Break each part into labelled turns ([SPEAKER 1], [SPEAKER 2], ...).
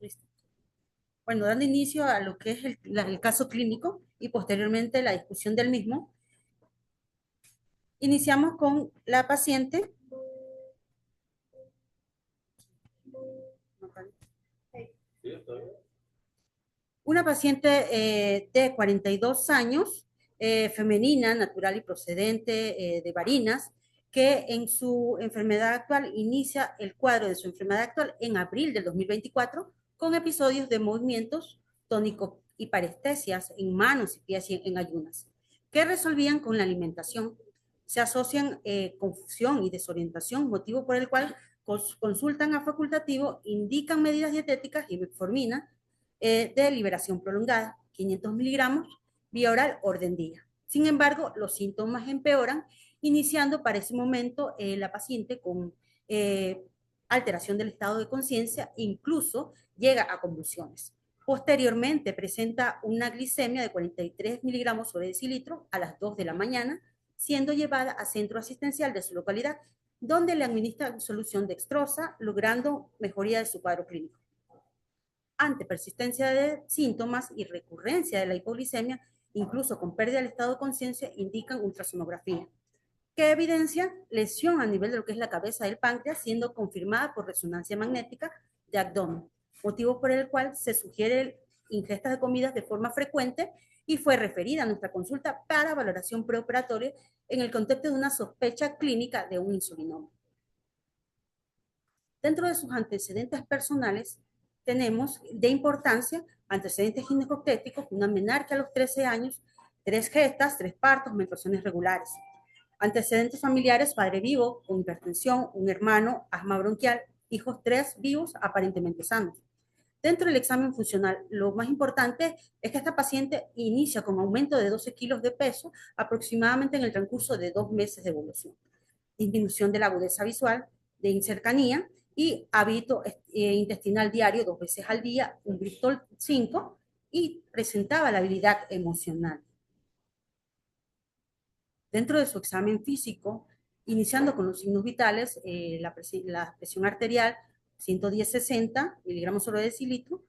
[SPEAKER 1] Listo. Bueno, dando inicio a lo que es el caso clínico y posteriormente la discusión del mismo, iniciamos con la paciente. Una paciente de 42 años, femenina, natural y procedente de Barinas, que en su enfermedad actual inicia el cuadro de su enfermedad actual en abril del 2024 con episodios de movimientos tónicos y parestesias en manos y pies en ayunas, que resolvían con la alimentación. Se asocian confusión y desorientación, motivo por el cual consultan a facultativo, indican medidas dietéticas y metformina de liberación prolongada, 500 miligramos, vía oral, orden día. Sin embargo, los síntomas empeoran, iniciando para ese momento la paciente con alteración del estado de conciencia, incluso llega a convulsiones. Posteriormente presenta una glicemia de 43 miligramos sobre decilitro a las 2 de la mañana, siendo llevada a centro asistencial de su localidad, donde le administran solución dextrosa, logrando mejoría de su cuadro clínico. Ante persistencia de síntomas y recurrencia de la hipoglicemia, incluso con pérdida del estado de conciencia, indican ultrasonografía, que evidencia lesión a nivel de lo que es la cabeza del páncreas, siendo confirmada por resonancia magnética de abdomen, motivo por el cual se sugiere ingestas de comidas de forma frecuente y fue referida a nuestra consulta para valoración preoperatoria en el contexto de una sospecha clínica de un insulinoma. Dentro de sus antecedentes personales, tenemos de importancia antecedentes ginecobstétricos, una menarquia a los 13 años, 3 gestas, 3 partos, menstruaciones regulares. Antecedentes familiares, padre vivo, con hipertensión, un hermano, asma bronquial, hijos 3 vivos, aparentemente sanos. Dentro del examen funcional, lo más importante es que esta paciente inicia con aumento de 12 kilos de peso aproximadamente en el transcurso de 2 meses de evolución. Disminución de la agudeza visual, de incercanía y hábito intestinal diario 2 veces al día, un Bristol 5 y presentaba la habilidad emocional. Dentro de su examen físico, iniciando con los signos vitales, la presión arterial 110-60 miligramos sobre decilitro,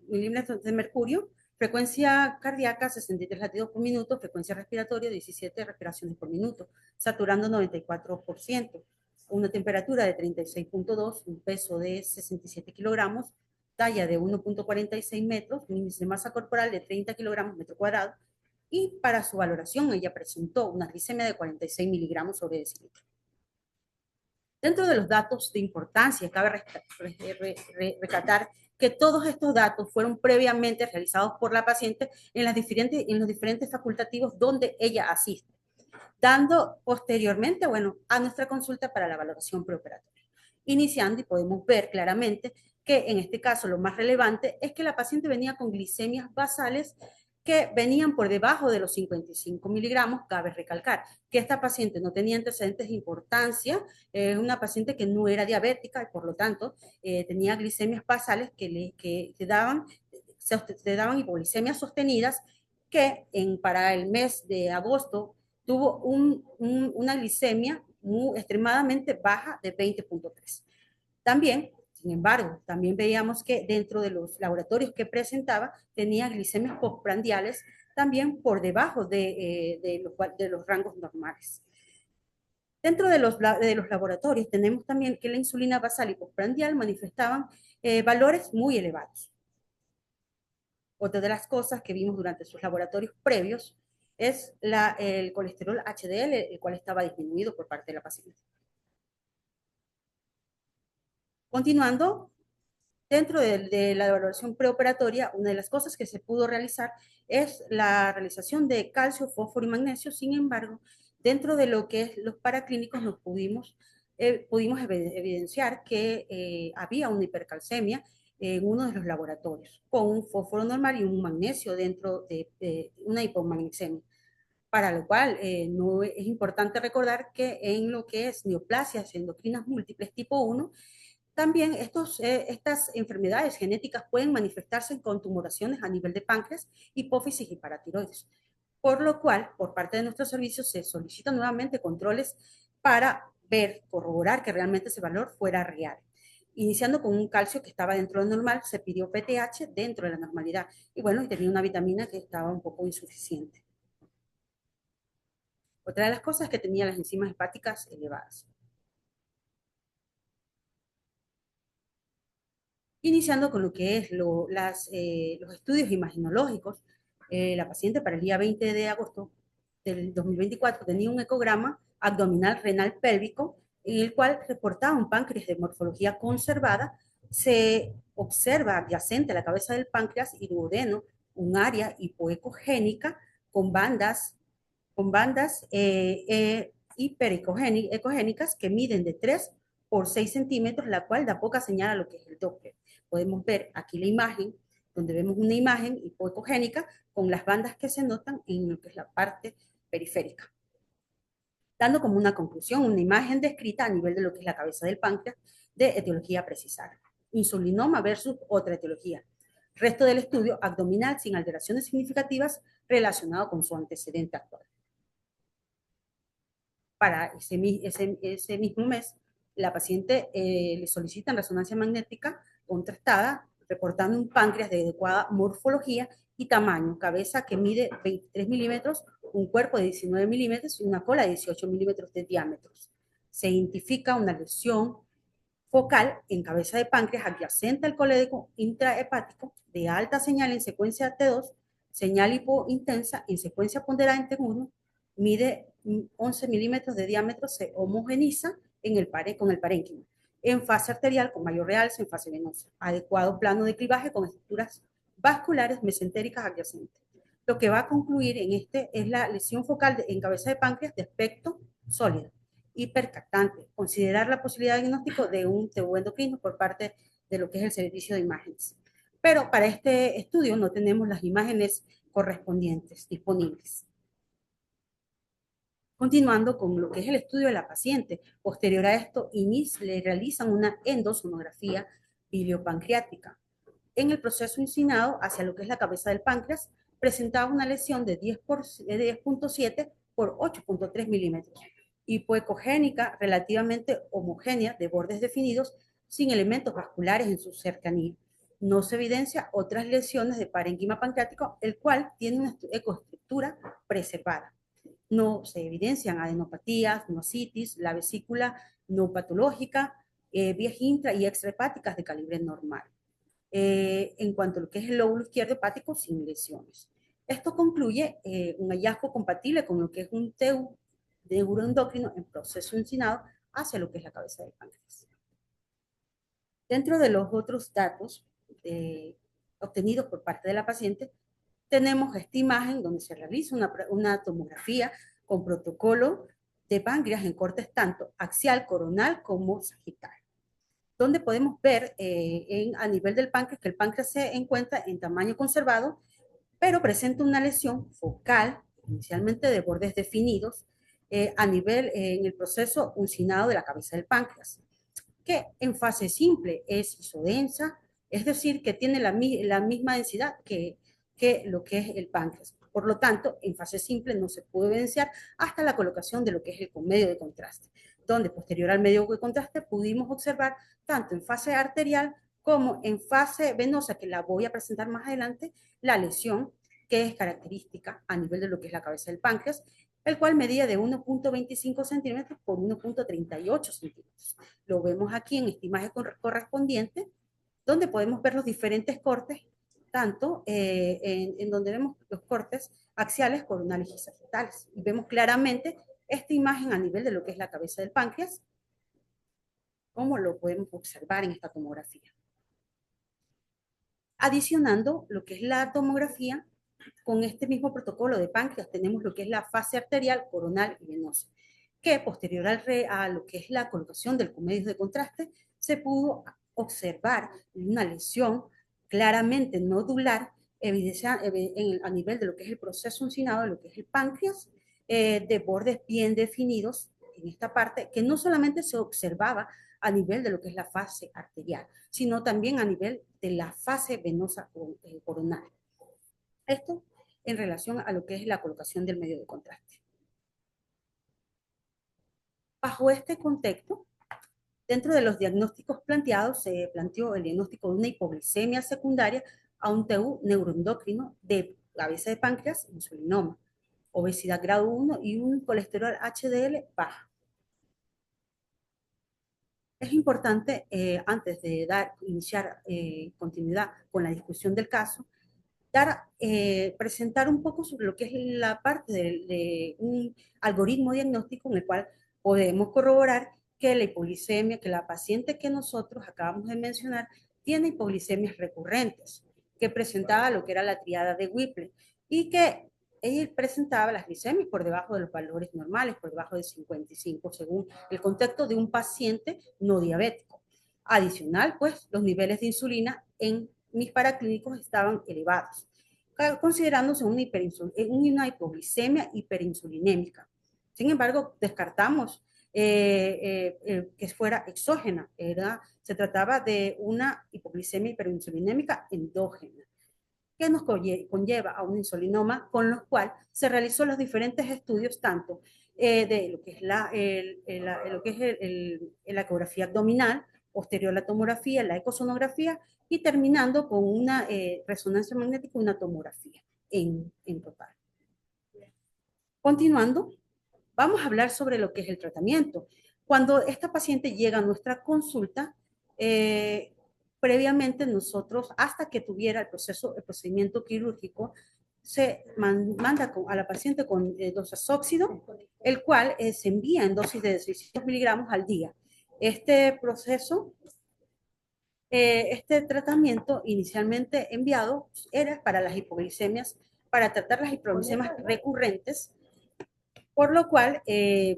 [SPEAKER 1] milímetros de mercurio, frecuencia cardíaca 63 latidos por minuto, frecuencia respiratoria 17 respiraciones por minuto, saturando 94%, una temperatura de 36.2, un peso de 67 kilogramos, talla de 1.46 metros, un índice de masa corporal de 30 kilogramos metro cuadrado, y para su valoración ella presentó una glicemia de 46 miligramos sobre decilitro. Dentro de los datos de importancia, cabe recatar que todos estos datos fueron previamente realizados por la paciente en los diferentes facultativos donde ella asiste, dando posteriormente, a nuestra consulta para la valoración preoperatoria. Iniciando, y podemos ver claramente que en este caso lo más relevante es que la paciente venía con glicemias basales que venían por debajo de los 55 miligramos. Cabe recalcar que esta paciente no tenía antecedentes de importancia, es una paciente que no era diabética y por lo tanto tenía glicemias basales que te daban hipoglicemias sostenidas, que para el mes de agosto tuvo una glicemia extremadamente baja de 20.3. También, sin embargo, también veíamos que dentro de los laboratorios que presentaba tenía glicemias postprandiales también por debajo de los rangos normales. Dentro de los laboratorios tenemos también que la insulina basal y postprandial manifestaban valores muy elevados. Otra de las cosas que vimos durante sus laboratorios previos es el colesterol HDL, el cual estaba disminuido por parte de la paciente. Continuando, dentro de la evaluación preoperatoria, una de las cosas que se pudo realizar es la realización de calcio, fósforo y magnesio. Sin embargo, dentro de lo que es los paraclínicos nos pudimos evidenciar que había una hipercalcemia en uno de los laboratorios, con un fósforo normal y un magnesio dentro de una hipomagnesemia. Para lo cual no es importante recordar que en lo que es neoplasias endocrinas múltiples tipo 1, también estas enfermedades genéticas pueden manifestarse con tumoraciones a nivel de páncreas, hipófisis y paratiroides. Por lo cual, por parte de nuestros servicios, se solicitan nuevamente controles para corroborar que realmente ese valor fuera real. Iniciando con un calcio que estaba dentro de lo normal, se pidió PTH dentro de la normalidad. Y bueno, y tenía una vitamina que estaba un poco insuficiente. Otra de las cosas es que tenía las enzimas hepáticas elevadas. Iniciando con lo que es los estudios imaginológicos, la paciente para el día 20 de agosto del 2024 tenía un ecograma abdominal renal pélvico en el cual reportaba un páncreas de morfología conservada. Se observa adyacente a la cabeza del páncreas y duodeno un área hipoecogénica con bandas, hiperecogénicas que miden de 3 por 6 centímetros, la cual da poca señal a lo que es el Doppler. Podemos ver aquí la imagen, donde vemos una imagen hipoecogénica con las bandas que se notan en lo que es la parte periférica, dando como una conclusión una imagen descrita a nivel de lo que es la cabeza del páncreas de etiología precisada. Insulinoma versus otra etiología. Resto del estudio abdominal sin alteraciones significativas relacionado con su antecedente actual. Para ese mismo mes, la paciente le solicitan resonancia magnética contrastada, reportando un páncreas de adecuada morfología y tamaño, cabeza que mide 23 milímetros, un cuerpo de 19 milímetros y una cola de 18 milímetros de diámetro. Se identifica una lesión focal en cabeza de páncreas adyacente al colédoco intrahepático de alta señal en secuencia T2, señal hipointensa en secuencia ponderante 1, mide 11 milímetros de diámetro, se homogeniza con el parénquima. En fase arterial con mayor realce, en fase venosa. Adecuado plano de clivaje con estructuras vasculares mesentéricas adyacentes. Lo que va a concluir en este es la lesión focal en cabeza de páncreas de aspecto sólido hipercaptante, considerar la posibilidad de diagnóstico de un TU endocrino por parte de lo que es el servicio de imágenes. Pero para este estudio no tenemos las imágenes correspondientes disponibles. Continuando con lo que es el estudio de la paciente, posterior a esto, le realizan una endosonografía biliopancreática. En el proceso inclinado hacia lo que es la cabeza del páncreas, presentaba una lesión de 10.7 por 8.3 milímetros, hipoecogénica relativamente homogénea de bordes definidos sin elementos vasculares en su cercanía. No se evidencia otras lesiones de parénquima pancreático, el cual tiene una ecoestructura preservada. No se evidencian adenopatías, nocitis, la vesícula no patológica, vías intra y extrahepáticas de calibre normal. En cuanto a lo que es el lóbulo izquierdo hepático, sin lesiones. Esto concluye un hallazgo compatible con lo que es un TEU de neuroendocrino en proceso uncinado hacia lo que es la cabeza del páncreas. Dentro de los otros datos obtenidos por parte de la paciente, tenemos esta imagen donde se realiza una tomografía con protocolo de páncreas en cortes tanto axial, coronal como sagital, donde podemos ver a nivel del páncreas que el páncreas se encuentra en tamaño conservado, pero presenta una lesión focal, inicialmente de bordes definidos, en el proceso uncinado de la cabeza del páncreas, que en fase simple es isodensa, es decir, que tiene la misma densidad que lo que es el páncreas. Por lo tanto, en fase simple no se puede evidenciar hasta la colocación de lo que es el medio de contraste, donde posterior al medio de contraste pudimos observar tanto en fase arterial como en fase venosa, que la voy a presentar más adelante, la lesión que es característica a nivel de lo que es la cabeza del páncreas, el cual medía de 1.25 centímetros por 1.38 centímetros. Lo vemos aquí en esta imagen correspondiente, donde podemos ver los diferentes cortes, tanto en donde vemos los cortes axiales, coronales y sagitales. Y vemos claramente esta imagen a nivel de lo que es la cabeza del páncreas, como lo podemos observar en esta tomografía. Adicionando lo que es la tomografía, con este mismo protocolo de páncreas tenemos lo que es la fase arterial, coronal y venosa, que posterior a lo que es la colocación del medios de contraste, se pudo observar una lesión claramente nodular a nivel de lo que es el proceso uncinado, de lo que es el páncreas, de bordes bien definidos en esta parte, que no solamente se observaba a nivel de lo que es la fase arterial, sino también a nivel de la fase venosa coronal. Esto en relación a lo que es la colocación del medio de contraste. Bajo este contexto, Dentro de los diagnósticos planteados, se planteó el diagnóstico de una hipoglicemia secundaria a un TU neuroendocrino de cabeza de páncreas, insulinoma, obesidad grado 1 y un colesterol HDL bajo. Es importante, antes de iniciar continuidad con la discusión del caso, presentar un poco sobre lo que es la parte de un algoritmo diagnóstico en el cual podemos corroborar que la hipoglicemia, que la paciente que nosotros acabamos de mencionar, tiene hipoglicemias recurrentes, que presentaba lo que era la triada de Whipple y que ella presentaba las glicemias por debajo de los valores normales, por debajo de 55, según el contexto de un paciente no diabético. Adicional, pues, los niveles de insulina en mis paraclínicos estaban elevados, considerándose una hipoglicemia hiperinsulinémica. Sin embargo, descartamos que fuera exógena, se trataba de una hipoglicemia hiperinsulinémica endógena, que nos conlleva a un insulinoma, con los cuales se realizó los diferentes estudios, tanto de lo que es la ecografía abdominal, posterior a la tomografía, la ecosonografía, y terminando con una resonancia magnética y una tomografía en total. Continuando, vamos a hablar sobre lo que es el tratamiento. Cuando esta paciente llega a nuestra consulta, previamente nosotros, hasta que tuviera el procedimiento quirúrgico, se manda a la paciente con dosazoxido, el cual se envía en dosis de 600 miligramos al día. Este proceso, este tratamiento inicialmente enviado era para las hipoglicemias, para tratar las hipoglicemias recurrentes, por lo cual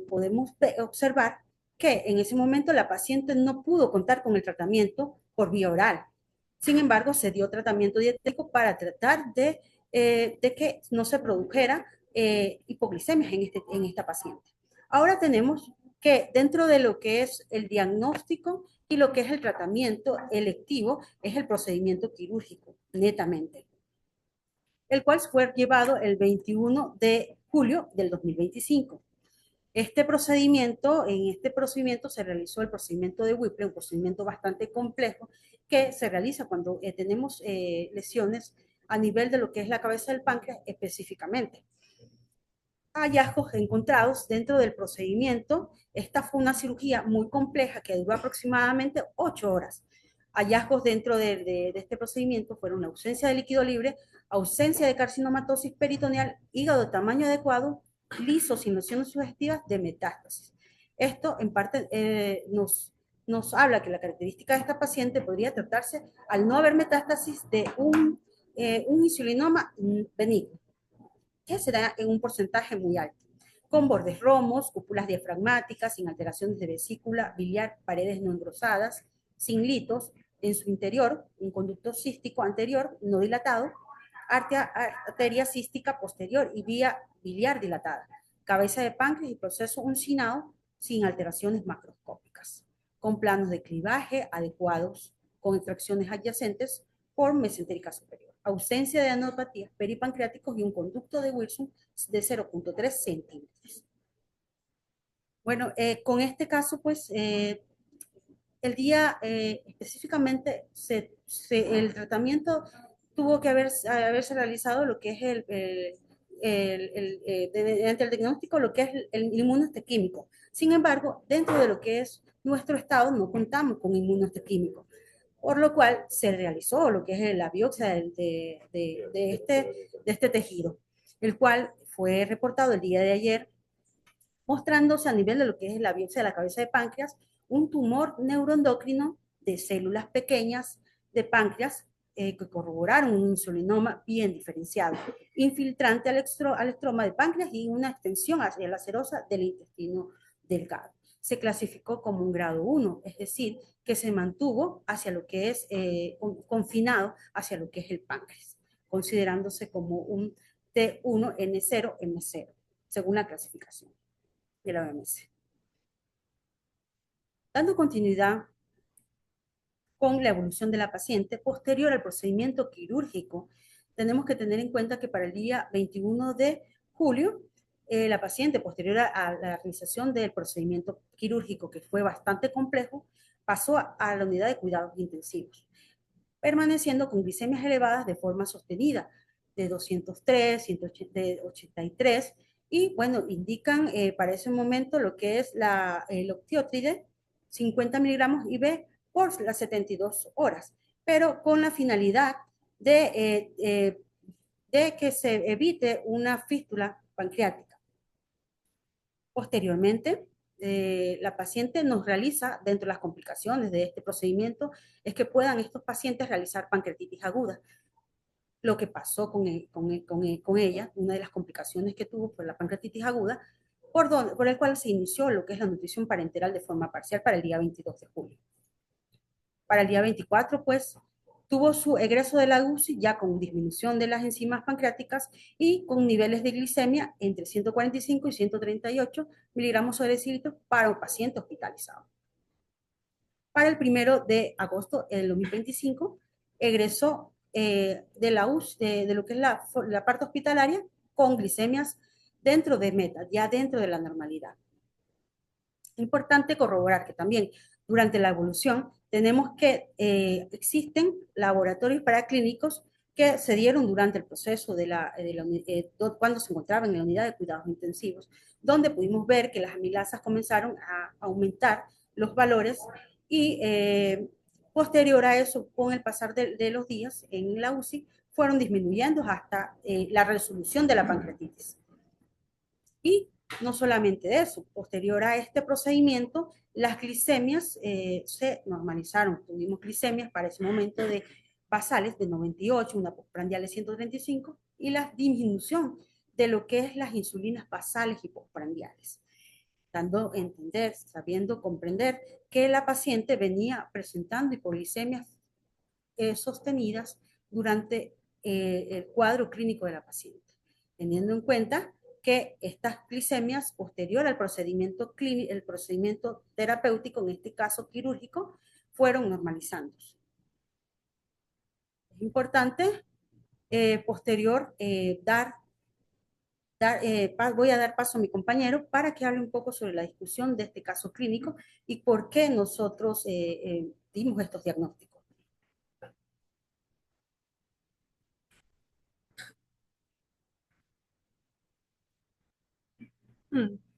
[SPEAKER 1] podemos observar que en ese momento la paciente no pudo contar con el tratamiento por vía oral. Sin embargo, se dio tratamiento dietético para tratar de que no se produjera hipoglicemias en esta paciente. Ahora tenemos que dentro de lo que es el diagnóstico y lo que es el tratamiento electivo, es el procedimiento quirúrgico, netamente, el cual fue llevado el 21 de julio del 2025. En este procedimiento se realizó el procedimiento de Whipple, un procedimiento bastante complejo que se realiza cuando tenemos lesiones a nivel de lo que es la cabeza del páncreas específicamente. Hallazgos encontrados dentro del procedimiento. Esta fue una cirugía muy compleja que duró aproximadamente 8 horas. Hallazgos dentro de este procedimiento fueron la ausencia de líquido libre, ausencia de carcinomatosis peritoneal, hígado de tamaño adecuado, liso sin lesiones sugestivas de metástasis. Esto en parte nos habla que la característica de esta paciente podría tratarse, al no haber metástasis, de un insulinoma benigno, que será en un porcentaje muy alto, con bordes romos, cúpulas diafragmáticas, sin alteraciones de vesícula biliar, paredes no engrosadas, sin litos en su interior, un conducto cístico anterior no dilatado, arteria cística posterior y vía biliar dilatada, cabeza de páncreas y proceso uncinado sin alteraciones macroscópicas, con planos de clivaje adecuados, con extracciones adyacentes por mesentérica superior, ausencia de anopatías peripancreáticos y un conducto de Wilson de 0.3 centímetros. Bueno, con este caso, pues, el día específicamente el tratamiento tuvo que haberse realizado lo que es mediante el diagnóstico, lo que es el inmunohistoquímico. Sin embargo, dentro de lo que es nuestro estado, no contamos con inmunohistoquímico, por lo cual se realizó lo que es la biopsia de este tejido, el cual fue reportado el día de ayer, mostrándose a nivel de lo que es la biopsia de la cabeza de páncreas, un tumor neuroendocrino de células pequeñas de páncreas que corroboraron un insulinoma bien diferenciado, infiltrante al estroma de páncreas y una extensión hacia la serosa del intestino delgado. Se clasificó como un grado 1, es decir, que se mantuvo hacia lo que es confinado hacia lo que es el páncreas, considerándose como un T1N0M0, según la clasificación de la OMS. Dando continuidad con la evolución de la paciente posterior al procedimiento quirúrgico, tenemos que tener en cuenta que para el día 21 de julio la paciente, posterior a la realización del procedimiento quirúrgico, que fue bastante complejo, pasó a la unidad de cuidados intensivos, permaneciendo con glicemias elevadas de forma sostenida, de 203, 183, y bueno, indican para ese momento lo que es el optiótride, 50 miligramos IV por las 72 horas, pero con la finalidad de que se evite una fístula pancreática. Posteriormente, la paciente nos realiza, dentro de las complicaciones de este procedimiento, es que puedan estos pacientes realizar pancreatitis aguda. Lo que pasó con ella, una de las complicaciones que tuvo fue la pancreatitis aguda, por el cual se inició lo que es la nutrición parenteral de forma parcial para el día 22 de julio. Para el día 24, pues, tuvo su egreso de la UCI ya con disminución de las enzimas pancreáticas y con niveles de glicemia entre 145 y 138 miligramos sobre decilitro para un paciente hospitalizado. Para el 1 de agosto del 2025, egresó de la UCI, de lo que es la parte hospitalaria, con glicemias dentro de meta, ya dentro de la normalidad. Importante corroborar que también durante la evolución tenemos que existen laboratorios paraclínicos que se dieron durante el proceso cuando se encontraba en la unidad de cuidados intensivos, donde pudimos ver que las amilasas comenzaron a aumentar los valores y posterior a eso, con el pasar de los días en la UCI, fueron disminuyendo hasta la resolución de la pancreatitis. Y no solamente eso, posterior a este procedimiento, las glicemias se normalizaron. Tuvimos glicemias para ese momento de basales de 98, una postprandial de 135 y la disminución de lo que es las insulinas basales y postprandiales, dando a entender, sabiendo comprender que la paciente venía presentando hipoglicemias sostenidas durante el cuadro clínico de la paciente, teniendo en cuenta que estas glicemias posterior al procedimiento clínico, el procedimiento terapéutico, en este caso quirúrgico, fueron normalizándose. Es importante posterior voy a dar paso a mi compañero para que hable un poco sobre la discusión de este caso clínico y por qué nosotros dimos estos diagnósticos.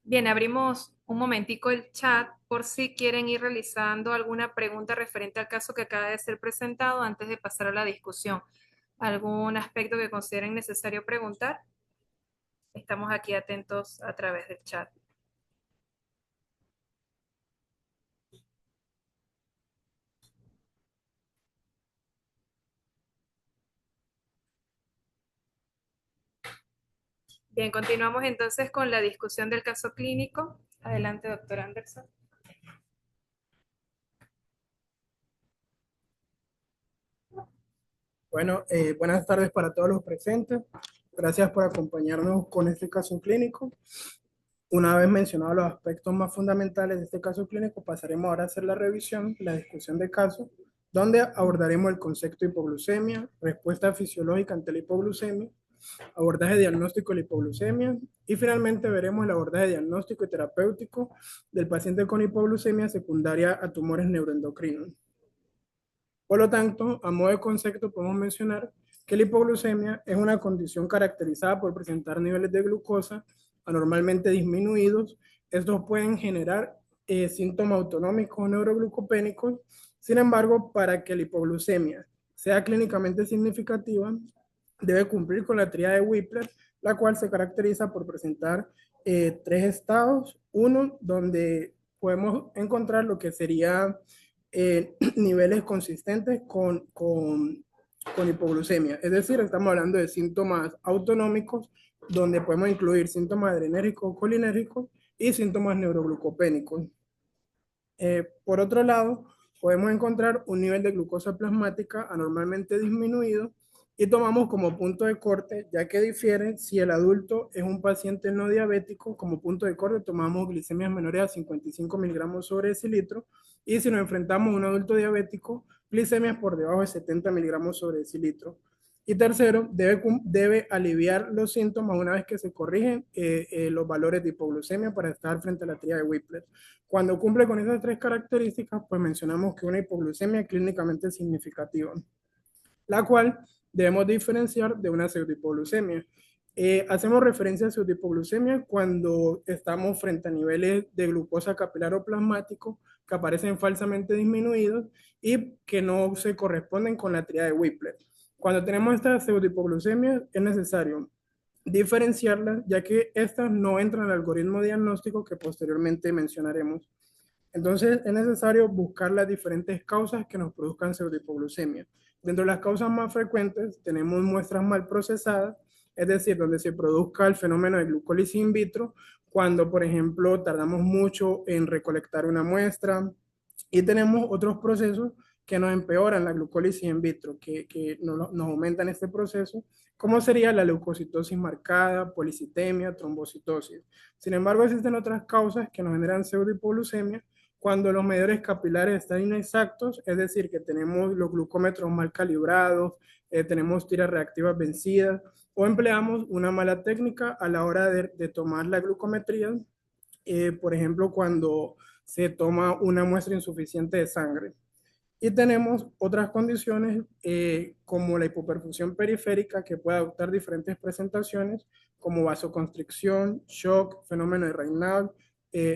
[SPEAKER 2] Bien, abrimos un momentico el chat por si quieren ir realizando alguna pregunta referente al caso que acaba de ser presentado antes de pasar a la discusión. ¿Algún aspecto que consideren necesario preguntar? Estamos aquí atentos a través del chat. Bien, continuamos entonces con la discusión del caso clínico. Adelante, doctor Anderson.
[SPEAKER 3] Bueno, buenas tardes para todos los presentes. Gracias por acompañarnos con este caso clínico. Una vez mencionados los aspectos más fundamentales de este caso clínico, pasaremos ahora a hacer la revisión, la discusión de caso, donde abordaremos el concepto de hipoglucemia, respuesta fisiológica ante la hipoglucemia, abordaje diagnóstico de la hipoglucemia y finalmente veremos el abordaje diagnóstico y terapéutico del paciente con hipoglucemia secundaria a tumores neuroendocrinos. Por lo tanto, a modo de concepto podemos mencionar que la hipoglucemia es una condición caracterizada por presentar niveles de glucosa anormalmente disminuidos. Estos pueden generar síntomas autonómicos o neuroglucopénicos. Sin embargo, para que la hipoglucemia sea clínicamente significativa, debe cumplir con la tríada de Whipler, la cual se caracteriza por presentar tres estados. Uno, donde podemos encontrar lo que sería niveles consistentes con hipoglucemia. Es decir, estamos hablando de síntomas autonómicos, donde podemos incluir síntomas adrenérgicos o colinérgicos y síntomas neuroglucopénicos. Por otro lado, podemos encontrar un nivel de glucosa plasmática anormalmente disminuido y tomamos como punto de corte, ya que difiere si el adulto es un paciente no diabético, como punto de corte tomamos glicemias menores a 55 miligramos sobre decilitro, y si nos enfrentamos a un adulto diabético, glicemias por debajo de 70 miligramos sobre decilitro. Y tercero, debe aliviar los síntomas una vez que se corrigen los valores de hipoglucemia para estar frente a la tríada de Whipple. Cuando cumple con esas tres características, pues mencionamos que una hipoglucemia clínicamente significativa, la cual debemos diferenciar de una pseudohipoglucemia. Hacemos referencia a pseudohipoglucemia cuando estamos frente a niveles de glucosa capilar o plasmático que aparecen falsamente disminuidos y que no se corresponden con la tríada de Whipple. Cuando tenemos esta pseudohipoglucemia es necesario diferenciarlas, ya que estas no entran al algoritmo diagnóstico que posteriormente mencionaremos. Entonces es necesario buscar las diferentes causas que nos produzcan pseudohipoglucemia. Dentro de las causas más frecuentes tenemos muestras mal procesadas, es decir, donde se produzca el fenómeno de glucólisis in vitro, cuando por ejemplo tardamos mucho en recolectar una muestra, y tenemos otros procesos que nos empeoran la glucólisis in vitro, que nos aumentan este proceso, como sería la leucocitosis marcada, policitemia, trombocitosis. Sin embargo, existen otras causas que nos generan pseudohipoglucemia, cuando los medidores capilares están inexactos, es decir, que tenemos los glucómetros mal calibrados, tenemos tiras reactivas vencidas, o empleamos una mala técnica a la hora de tomar la glucometría, por ejemplo, cuando se toma una muestra insuficiente de sangre. Y tenemos otras condiciones como la hipoperfusión periférica, que puede adoptar diferentes presentaciones como vasoconstricción, shock, fenómeno de Raynaud,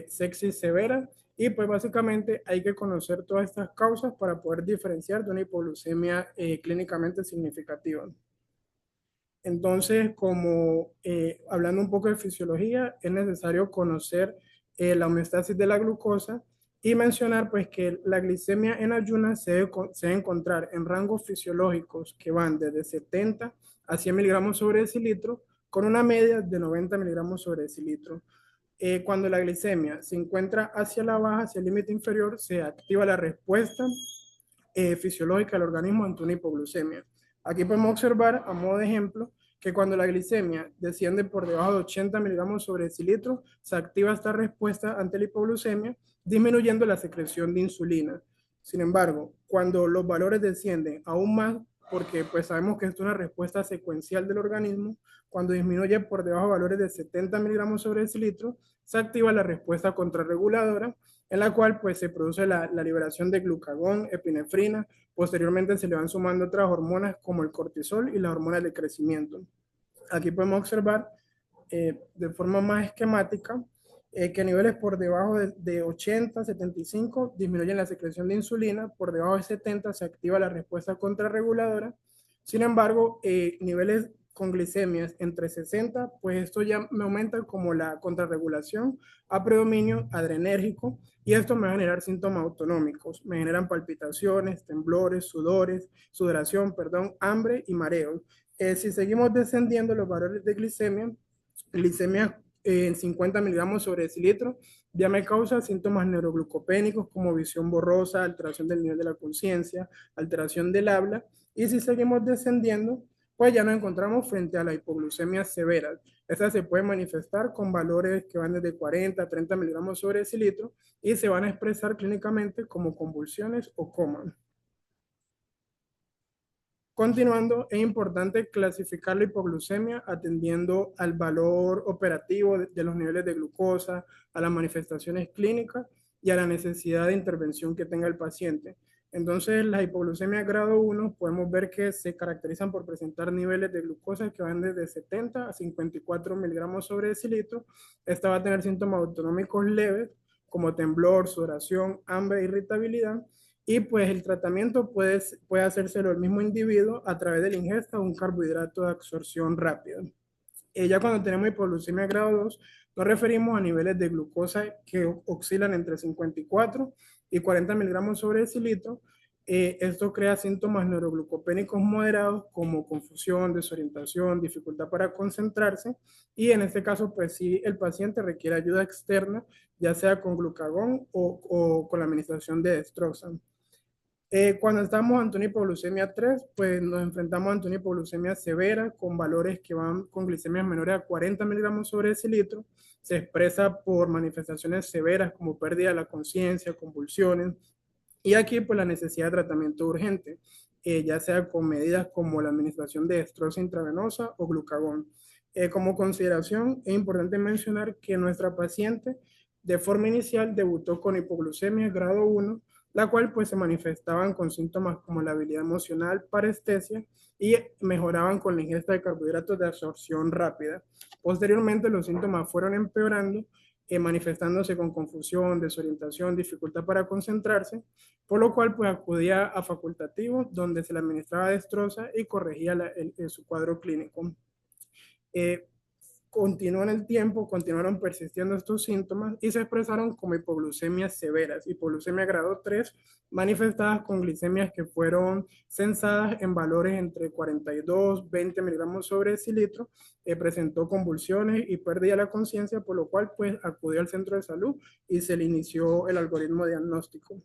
[SPEAKER 3] sepsis severa. Y pues básicamente hay que conocer todas estas causas para poder diferenciar de una hipoglucemia clínicamente significativa. Entonces, como hablando un poco de fisiología, es necesario conocer la homeostasis de la glucosa y mencionar pues que la glicemia en ayunas se debe encontrar en rangos fisiológicos que van desde 70 a 100 miligramos sobre decilitro, con una media de 90 miligramos sobre decilitro. Cuando la glicemia se encuentra hacia la baja, hacia el límite inferior, se activa la respuesta fisiológica del organismo ante una hipoglucemia. Aquí podemos observar, a modo de ejemplo, que cuando la glicemia desciende por debajo de 80 miligramos sobre decilitro, se activa esta respuesta ante la hipoglucemia, disminuyendo la secreción de insulina. Sin embargo, cuando los valores descienden aún más, porque pues sabemos que esto es una respuesta secuencial del organismo, cuando disminuye por debajo de valores de 70 miligramos sobre decilitro, se activa la respuesta contrarreguladora, en la cual pues se produce la liberación de glucagón, epinefrina, posteriormente se le van sumando otras hormonas como el cortisol y las hormonas de crecimiento. Aquí podemos observar de forma más esquemática que a niveles por debajo de 80, 75 disminuyen la secreción de insulina, por debajo de 70 se activa la respuesta contrarreguladora. Sin embargo, niveles con glicemias entre 60, pues esto ya me aumenta como la contrarregulación a predominio adrenérgico, y esto me va a generar síntomas autonómicos, me generan palpitaciones, temblores, sudoración, hambre y mareo. Si seguimos descendiendo los valores de glicemia en 50 miligramos sobre decilitro, ya me causa síntomas neuroglucopénicos como visión borrosa, alteración del nivel de la conciencia, alteración del habla, y si seguimos descendiendo, pues ya nos encontramos frente a la hipoglucemia severa. Esta se puede manifestar con valores que van desde 40 a 30 miligramos sobre decilitro y se van a expresar clínicamente como convulsiones o coma. Continuando, es importante clasificar la hipoglucemia atendiendo al valor operativo de los niveles de glucosa, a las manifestaciones clínicas y a la necesidad de intervención que tenga el paciente. Entonces, las hipoglucemias grado 1 podemos ver que se caracterizan por presentar niveles de glucosa que van desde 70 a 54 miligramos sobre decilitro. Esta va a tener síntomas autonómicos leves como temblor, sudoración, hambre, irritabilidad. Y pues el tratamiento puede hacérselo el mismo individuo a través de la ingesta de un carbohidrato de absorción rápida. Ya cuando tenemos hipoglucemia grado 2, nos referimos a niveles de glucosa que oscilan entre 54 y 40 miligramos sobre decilitro. Esto crea síntomas neuroglucopénicos moderados como confusión, desorientación, dificultad para concentrarse, y en este caso pues sí el paciente requiere ayuda externa, ya sea con glucagón o con la administración de dextroxan. Cuando estamos ante una hipoglucemia 3, pues nos enfrentamos ante una hipoglucemia severa con valores que van con glicemias menores a 40 miligramos sobre decilitro. Se expresa por manifestaciones severas como pérdida de la conciencia, convulsiones, y aquí pues la necesidad de tratamiento urgente. ya sea con medidas como la administración de dextrosa intravenosa o glucagón. Como consideración, es importante mencionar que nuestra paciente de forma inicial debutó con hipoglucemia grado 1, la cual pues se manifestaban con síntomas como la habilidad emocional, parestesia y mejoraban con la ingesta de carbohidratos de absorción rápida. Posteriormente los síntomas fueron empeorando, manifestándose con confusión, desorientación, dificultad para concentrarse, por lo cual pues acudía a facultativos donde se le administraba dextrosa y corregía su cuadro clínico. Continuó en el tiempo, continuaron persistiendo estos síntomas y se expresaron como hipoglucemias severas, hipoglucemia grado 3, manifestadas con glicemias que fueron censadas en valores entre 42, 20 miligramos sobre decilitro, presentó convulsiones y pérdida de la conciencia, por lo cual pues acudió al centro de salud y se le inició el algoritmo diagnóstico.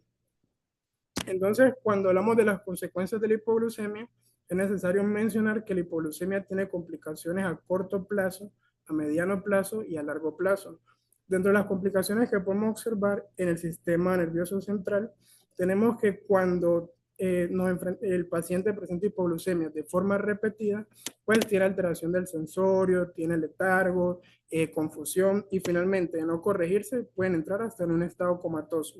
[SPEAKER 3] Entonces, cuando hablamos de las consecuencias de la hipoglucemia, es necesario mencionar que la hipoglucemia tiene complicaciones a corto plazo, a mediano plazo y a largo plazo. Dentro de las complicaciones que podemos observar en el sistema nervioso central, tenemos que cuando el paciente presenta hipoglucemia de forma repetida, pues tiene alteración del sensorio, tiene letargo, confusión y finalmente, de no corregirse, pueden entrar hasta en un estado comatoso.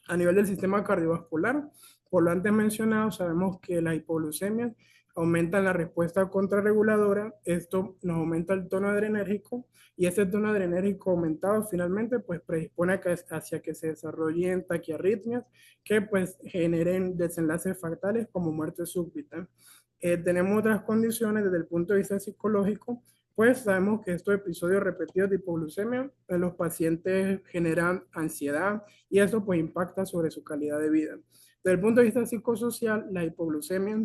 [SPEAKER 3] A nivel del sistema cardiovascular, por lo antes mencionado, sabemos que las hipoglucemias aumentan la respuesta contrarreguladora, esto nos aumenta el tono adrenérgico y este tono adrenérgico aumentado finalmente pues predispone hacia que se desarrollen taquiarritmias que pues generen desenlaces fatales como muerte súbita. Tenemos otras condiciones desde el punto de vista psicológico, pues sabemos que estos episodios repetidos de hipoglucemia en los pacientes generan ansiedad y eso pues impacta sobre su calidad de vida. Desde el punto de vista psicosocial, la hipoglucemia,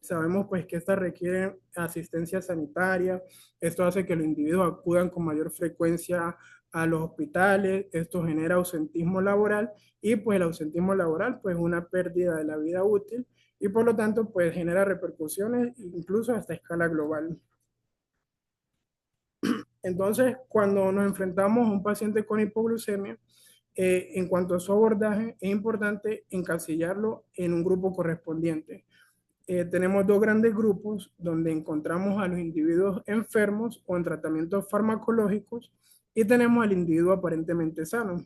[SPEAKER 3] sabemos pues que esta requiere asistencia sanitaria, esto hace que los individuos acudan con mayor frecuencia a los hospitales, esto genera ausentismo laboral y pues el ausentismo laboral pues una pérdida de la vida útil y por lo tanto pues genera repercusiones incluso hasta escala global. Entonces, cuando nos enfrentamos a un paciente con hipoglucemia, en cuanto a su abordaje, es importante encasillarlo en un grupo correspondiente. Tenemos dos grandes grupos donde encontramos a los individuos enfermos o en tratamientos farmacológicos y tenemos al individuo aparentemente sano.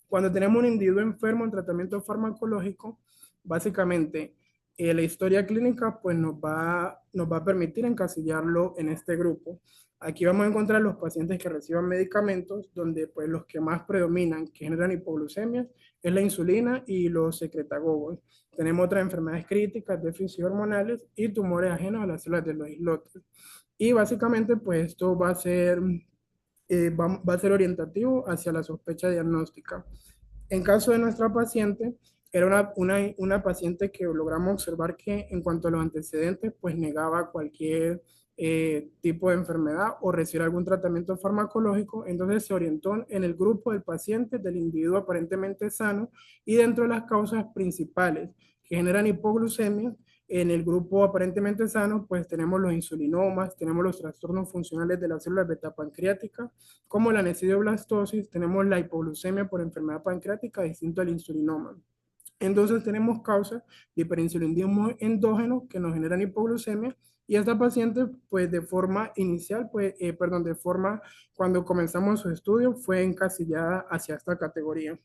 [SPEAKER 3] Cuando tenemos un individuo enfermo en tratamiento farmacológico, básicamente la historia clínica pues nos va a permitir encasillarlo en este grupo. Aquí vamos a encontrar los pacientes que reciban medicamentos, donde pues los que más predominan, que generan hipoglucemia, es la insulina y los secretagogos. Tenemos otras enfermedades críticas, déficits hormonales y tumores ajenos a las células de los islotes. Y básicamente pues esto va a ser orientativo hacia la sospecha diagnóstica. En caso de nuestra paciente, era una paciente que logramos observar que en cuanto a los antecedentes, pues negaba cualquier tipo de enfermedad o recibir algún tratamiento farmacológico, entonces se orientó en el grupo del paciente, del individuo aparentemente sano, y dentro de las causas principales que generan hipoglucemia, en el grupo aparentemente sano, pues tenemos los insulinomas, tenemos los trastornos funcionales de las células beta pancreáticas, como la necidioblastosis, tenemos la hipoglucemia por enfermedad pancreática distinto al insulinoma. Entonces tenemos causas de hiperinsulinismo endógeno que nos generan hipoglucemia y esta paciente, pues de forma inicial, cuando comenzamos su estudio, fue encasillada hacia esta categoría.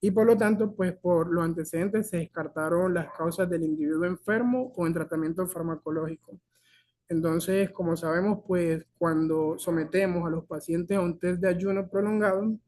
[SPEAKER 3] Y por lo tanto, pues por los antecedentes se descartaron las causas del individuo enfermo o en tratamiento farmacológico. Entonces, como sabemos, pues cuando sometemos a los pacientes a un test de ayuno prolongado,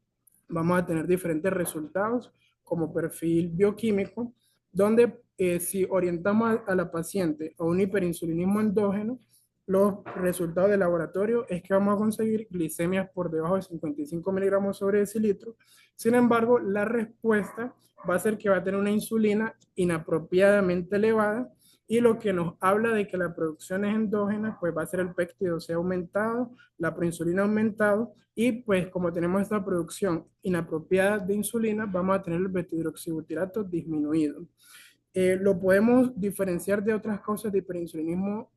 [SPEAKER 3] vamos a tener diferentes resultados como perfil bioquímico, donde si orientamos a la paciente a un hiperinsulinismo endógeno, los resultados de laboratorio es que vamos a conseguir glicemias por debajo de 55 miligramos sobre decilitro. Sin embargo, la respuesta va a ser que va a tener una insulina inapropiadamente elevada y lo que nos habla de que la producción es endógena, pues va a ser el péptido-C aumentado, la proinsulina aumentado y pues como tenemos esta producción inapropiada de insulina, vamos a tener el beta-hidroxibutirato disminuido. Lo podemos diferenciar de otras causas de hiperinsulinismo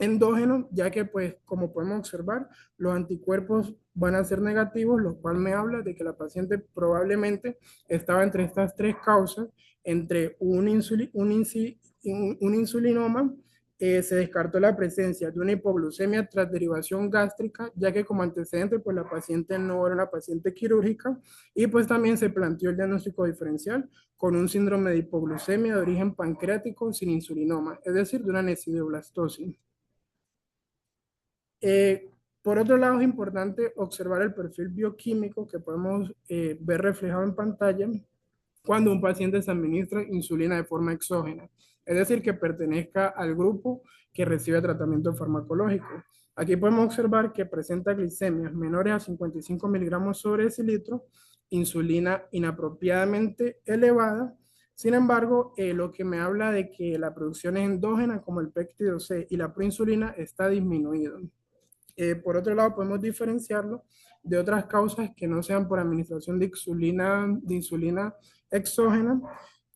[SPEAKER 3] endógeno, ya que pues como podemos observar, los anticuerpos van a ser negativos, lo cual me habla de que la paciente probablemente estaba entre estas tres causas, entre un insulinoma. Se descartó la presencia de una hipoglucemia tras derivación gástrica, ya que como antecedente, pues la paciente no era una paciente quirúrgica, y pues también se planteó el diagnóstico diferencial con un síndrome de hipoglucemia de origen pancreático sin insulinoma, es decir, de una necidioblastosis. Eh, por otro lado, es importante observar el perfil bioquímico que podemos ver reflejado en pantalla cuando un paciente se administra insulina de forma exógena, es decir, que pertenezca al grupo que recibe tratamiento farmacológico. Aquí podemos observar que presenta glicemias menores a 55 miligramos sobre decilitro, insulina inapropiadamente elevada. Sin embargo, lo que me habla de que la producción es endógena, como el péptido C y la proinsulina, está disminuido. Por otro lado, podemos diferenciarlo de otras causas que no sean por administración de insulina exógena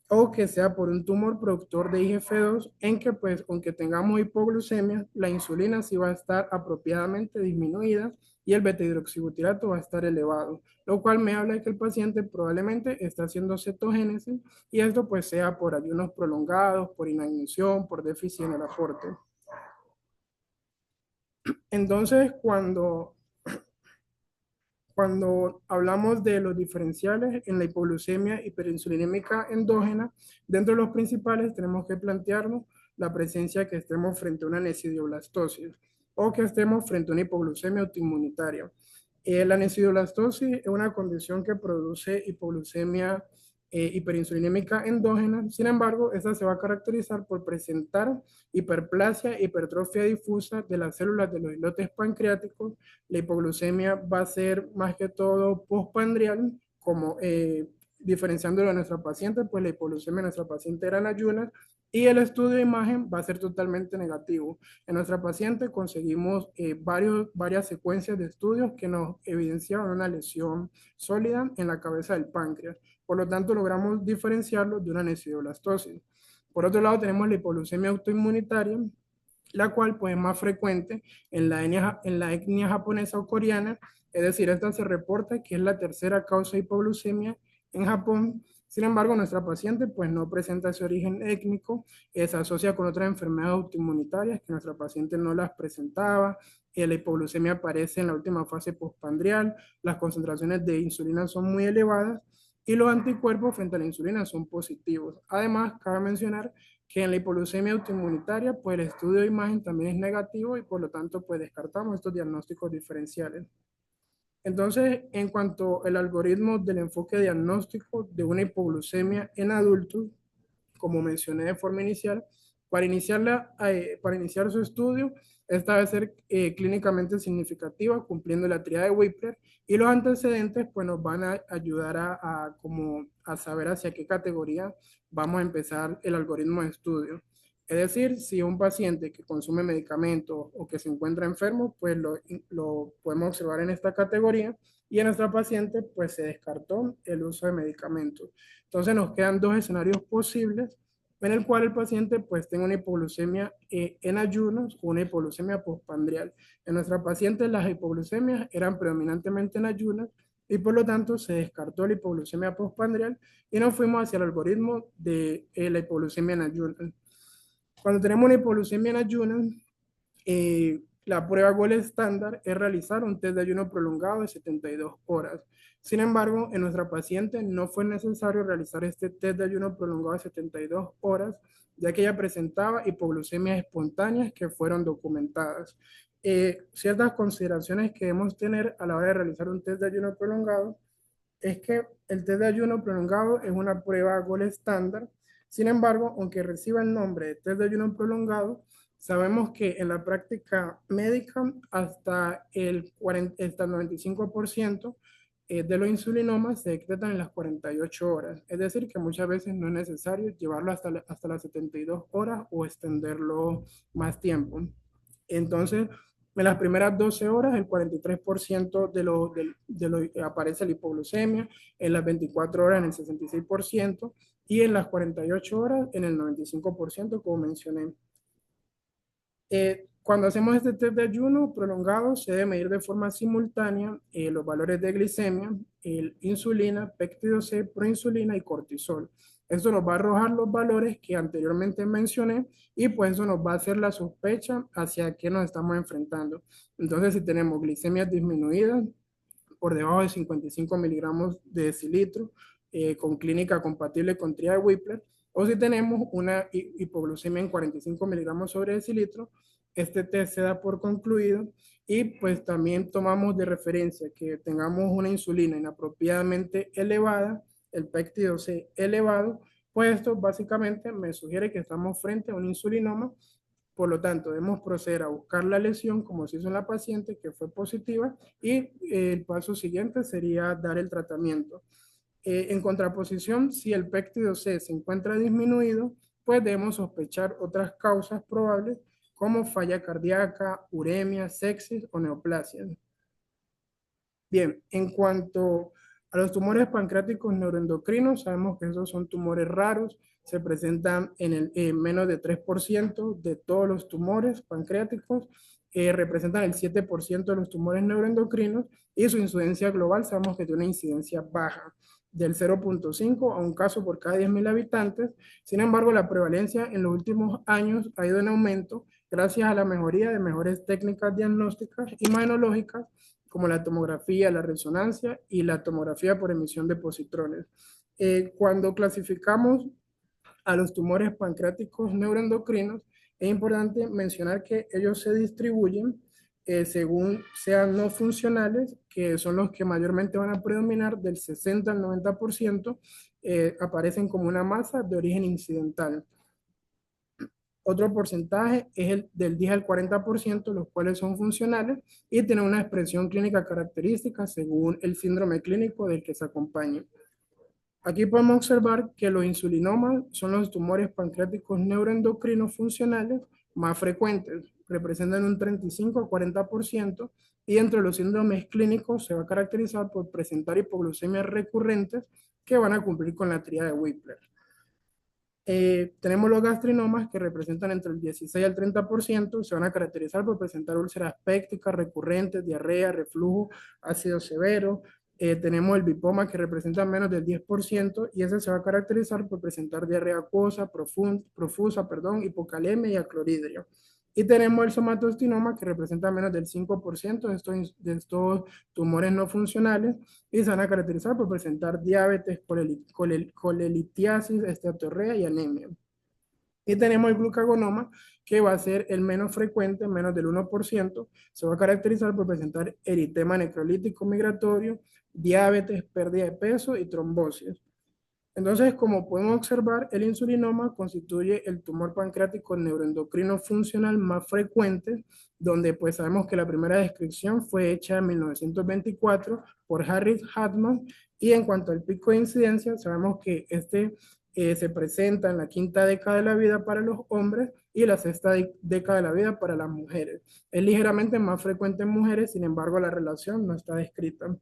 [SPEAKER 3] o que sea por un tumor productor de IGF-2, en que pues aunque tengamos hipoglucemia, la insulina sí va a estar apropiadamente disminuida y el beta-hidroxibutirato va a estar elevado, lo cual me habla de que el paciente probablemente está haciendo cetogénesis y esto pues sea por ayunos prolongados, por inanición, por déficit en el aporte. Entonces, cuando hablamos de los diferenciales en la hipoglucemia hiperinsulinémica endógena, dentro de los principales tenemos que plantearnos la presencia que estemos frente a una necidioblastosis o que estemos frente a una hipoglucemia autoinmunitaria. La necidioblastosis es una condición que produce hipoglucemia hiperinsulinémica endógena. Sin embargo, esta se va a caracterizar por presentar hiperplasia, hipertrofia difusa de las células de los islotes pancreáticos. La hipoglucemia va a ser más que todo postprandial, como diferenciándolo de nuestra paciente, pues la hipoglucemia de nuestra paciente era en ayunas y el estudio de imagen va a ser totalmente negativo. En nuestra paciente conseguimos varias secuencias de estudios que nos evidenciaban una lesión sólida en la cabeza del páncreas. Por lo tanto, logramos diferenciarlo de una necidioblastosis. Por otro lado, tenemos la hipoglucemia autoinmunitaria, la cual pues es más frecuente en la etnia japonesa o coreana, es decir, esta se reporta que es la tercera causa de hipoglucemia en Japón. Sin embargo, nuestra paciente pues no presenta ese origen étnico, se asocia con otras enfermedades autoinmunitarias que nuestra paciente no las presentaba, la hipoglucemia aparece en la última fase postprandial, las concentraciones de insulina son muy elevadas y los anticuerpos frente a la insulina son positivos. Además, cabe mencionar que en la hipoglucemia autoinmunitaria, pues el estudio de imagen también es negativo y por lo tanto, pues descartamos estos diagnósticos diferenciales. Entonces, en cuanto al algoritmo del enfoque diagnóstico de una hipoglucemia en adultos, como mencioné de forma inicial, para iniciar su estudio, esta debe ser clínicamente significativa, cumpliendo la tríada de Whipler, y los antecedentes pues nos van a ayudar a saber hacia qué categoría vamos a empezar el algoritmo de estudio. Es decir, si un paciente que consume medicamentos o que se encuentra enfermo, pues lo podemos observar en esta categoría, y en nuestra paciente pues se descartó el uso de medicamentos. Entonces nos quedan dos escenarios posibles en el cual el paciente pues tenga una hipoglucemia en ayunos o una hipoglucemia postprandial. En nuestra paciente las hipoglucemias eran predominantemente en ayunas y por lo tanto se descartó la hipoglucemia postprandial y nos fuimos hacia el algoritmo de la hipoglucemia en ayunas. Cuando tenemos una hipoglucemia en ayunas, la prueba gold estándar es realizar un test de ayuno prolongado de 72 horas. Sin embargo, en nuestra paciente no fue necesario realizar este test de ayuno prolongado de 72 horas, ya que ella presentaba hipoglucemias espontáneas que fueron documentadas. Ciertas consideraciones que debemos tener a la hora de realizar un test de ayuno prolongado es que el test de ayuno prolongado es una prueba gold estándar. Sin embargo, aunque reciba el nombre de test de ayuno prolongado, sabemos que en la práctica médica hasta el 95% de los insulinomas se decretan en las 48 horas. Es decir, que muchas veces no es necesario llevarlo hasta las 72 horas o extenderlo más tiempo. Entonces, en las primeras 12 horas, el 43% aparece la hipoglucemia, en las 24 horas en el 66% y en las 48 horas en el 95%, como mencioné. Cuando hacemos este test de ayuno prolongado, se debe medir de forma simultánea los valores de glicemia, insulina, péptido C, proinsulina y cortisol. Esto nos va a arrojar los valores que anteriormente mencioné y pues eso nos va a hacer la sospecha hacia qué nos estamos enfrentando. Entonces, si tenemos glicemias disminuidas por debajo de 55 miligramos de decilitro, con clínica compatible con TRIA de Whipler, o si tenemos una hipoglucemia en 45 miligramos sobre decilitro, este test se da por concluido y pues también tomamos de referencia que tengamos una insulina inapropiadamente elevada, el péptido C elevado, pues esto básicamente me sugiere que estamos frente a un insulinoma. Por lo tanto, debemos proceder a buscar la lesión como se hizo en la paciente que fue positiva y el paso siguiente sería dar el tratamiento. En contraposición, si el péptido C se encuentra disminuido, pues debemos sospechar otras causas probables como falla cardíaca, uremia, sepsis o neoplasia. Bien, en cuanto a los tumores pancreáticos neuroendocrinos, sabemos que esos son tumores raros, se presentan en menos de 3% de todos los tumores pancreáticos, representan el 7% de los tumores neuroendocrinos y su incidencia global sabemos que tiene una incidencia baja del 0.5 a un caso por cada 10.000 habitantes. Sin embargo, la prevalencia en los últimos años ha ido en aumento gracias a la mejoría de mejores técnicas diagnósticas imunológicas como la tomografía, la resonancia y la tomografía por emisión de positrones. Cuando clasificamos a los tumores pancreáticos neuroendocrinos, es importante mencionar que ellos se distribuyen según sean no funcionales, que son los que mayormente van a predominar, del 60 al 90%, aparecen como una masa de origen incidental. Otro porcentaje es el del 10 al 40%, los cuales son funcionales y tienen una expresión clínica característica según el síndrome clínico del que se acompaña. Aquí podemos observar que los insulinomas son los tumores pancreáticos neuroendocrinos funcionales más frecuentes, representan un 35 al 40%, y entre los síndromes clínicos se va a caracterizar por presentar hipoglucemias recurrentes que van a cumplir con la tríada de Whipler. Tenemos los gastrinomas que representan entre el 16 al 30%, se van a caracterizar por presentar úlceras pépticas recurrentes, diarrea, reflujo, ácido severo. Tenemos el bipoma que representa menos del 10% y ese se va a caracterizar por presentar diarrea acuosa, profusa, hipocalemia y acloridria. Y tenemos el somatostinoma que representa menos del 5% de estos tumores no funcionales y se van a caracterizar por presentar diabetes, colelitiasis, esteatorrea y anemia. Y tenemos el glucagonoma, que va a ser el menos frecuente, menos del 1%, se va a caracterizar por presentar eritema necrolítico migratorio, diabetes, pérdida de peso y trombosis. Entonces, como podemos observar, el insulinoma constituye el tumor pancreático neuroendocrino funcional más frecuente, donde pues sabemos que la primera descripción fue hecha en 1924 por Harris Hartman, y en cuanto al pico de incidencia, sabemos que se presenta en la quinta década de la vida para los hombres y la sexta década de la vida para las mujeres. Es ligeramente más frecuente en mujeres, sin embargo, la relación no está descrita.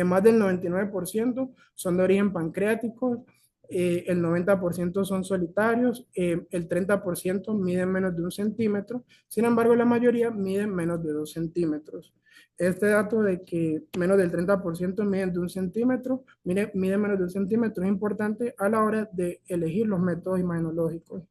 [SPEAKER 3] Más del 99% son de origen pancreático, el 90% son solitarios, el 30% miden menos de 1 centímetro, sin embargo la mayoría miden menos de 2 centímetros. Este dato de que menos del 30% miden de 1 centímetro, miden menos de 1 centímetro es importante a la hora de elegir los métodos imunológicos.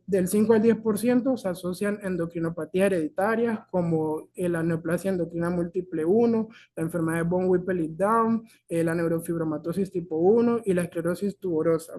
[SPEAKER 3] Del 5 al 10% se asocian endocrinopatías hereditarias como la neoplasia endocrina múltiple 1, la enfermedad de von Willebrand-Down, la neurofibromatosis tipo 1 y la esclerosis tuberosa.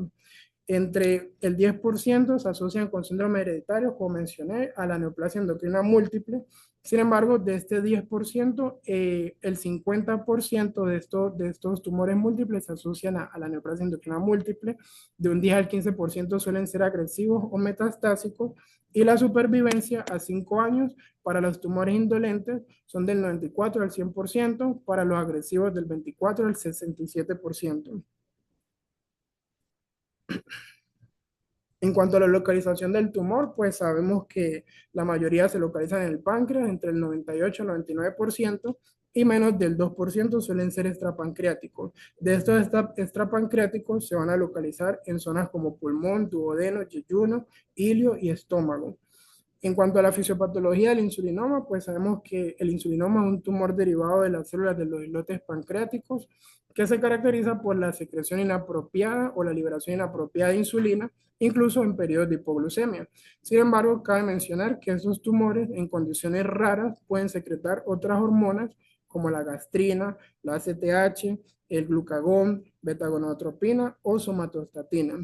[SPEAKER 3] Entre el 10% se asocian con síndrome hereditario, como mencioné, a la neoplasia endocrina múltiple. Sin embargo, de este 10%, el 50% de estos tumores múltiples se asocian a la neoplasia endocrina múltiple. De un 10 al 15% suelen ser agresivos o metastásicos. Y la supervivencia a 5 años para los tumores indolentes son del 94 al 100%, para los agresivos del 24 al 67%. En cuanto a la localización del tumor, pues sabemos que la mayoría se localizan en el páncreas, entre el 98 y el 99%, y menos del 2% suelen ser extrapancreáticos. De estos extrapancreáticos se van a localizar en zonas como pulmón, duodeno, yeyuno, ilio y estómago. En cuanto a la fisiopatología del insulinoma, pues sabemos que el insulinoma es un tumor derivado de las células de los islotes pancreáticos que se caracteriza por la secreción inapropiada o la liberación inapropiada de insulina, incluso en periodos de hipoglucemia. Sin embargo, cabe mencionar que estos tumores en condiciones raras pueden secretar otras hormonas como la gastrina, la ACTH, el glucagón, beta-gonadotropina o somatostatina,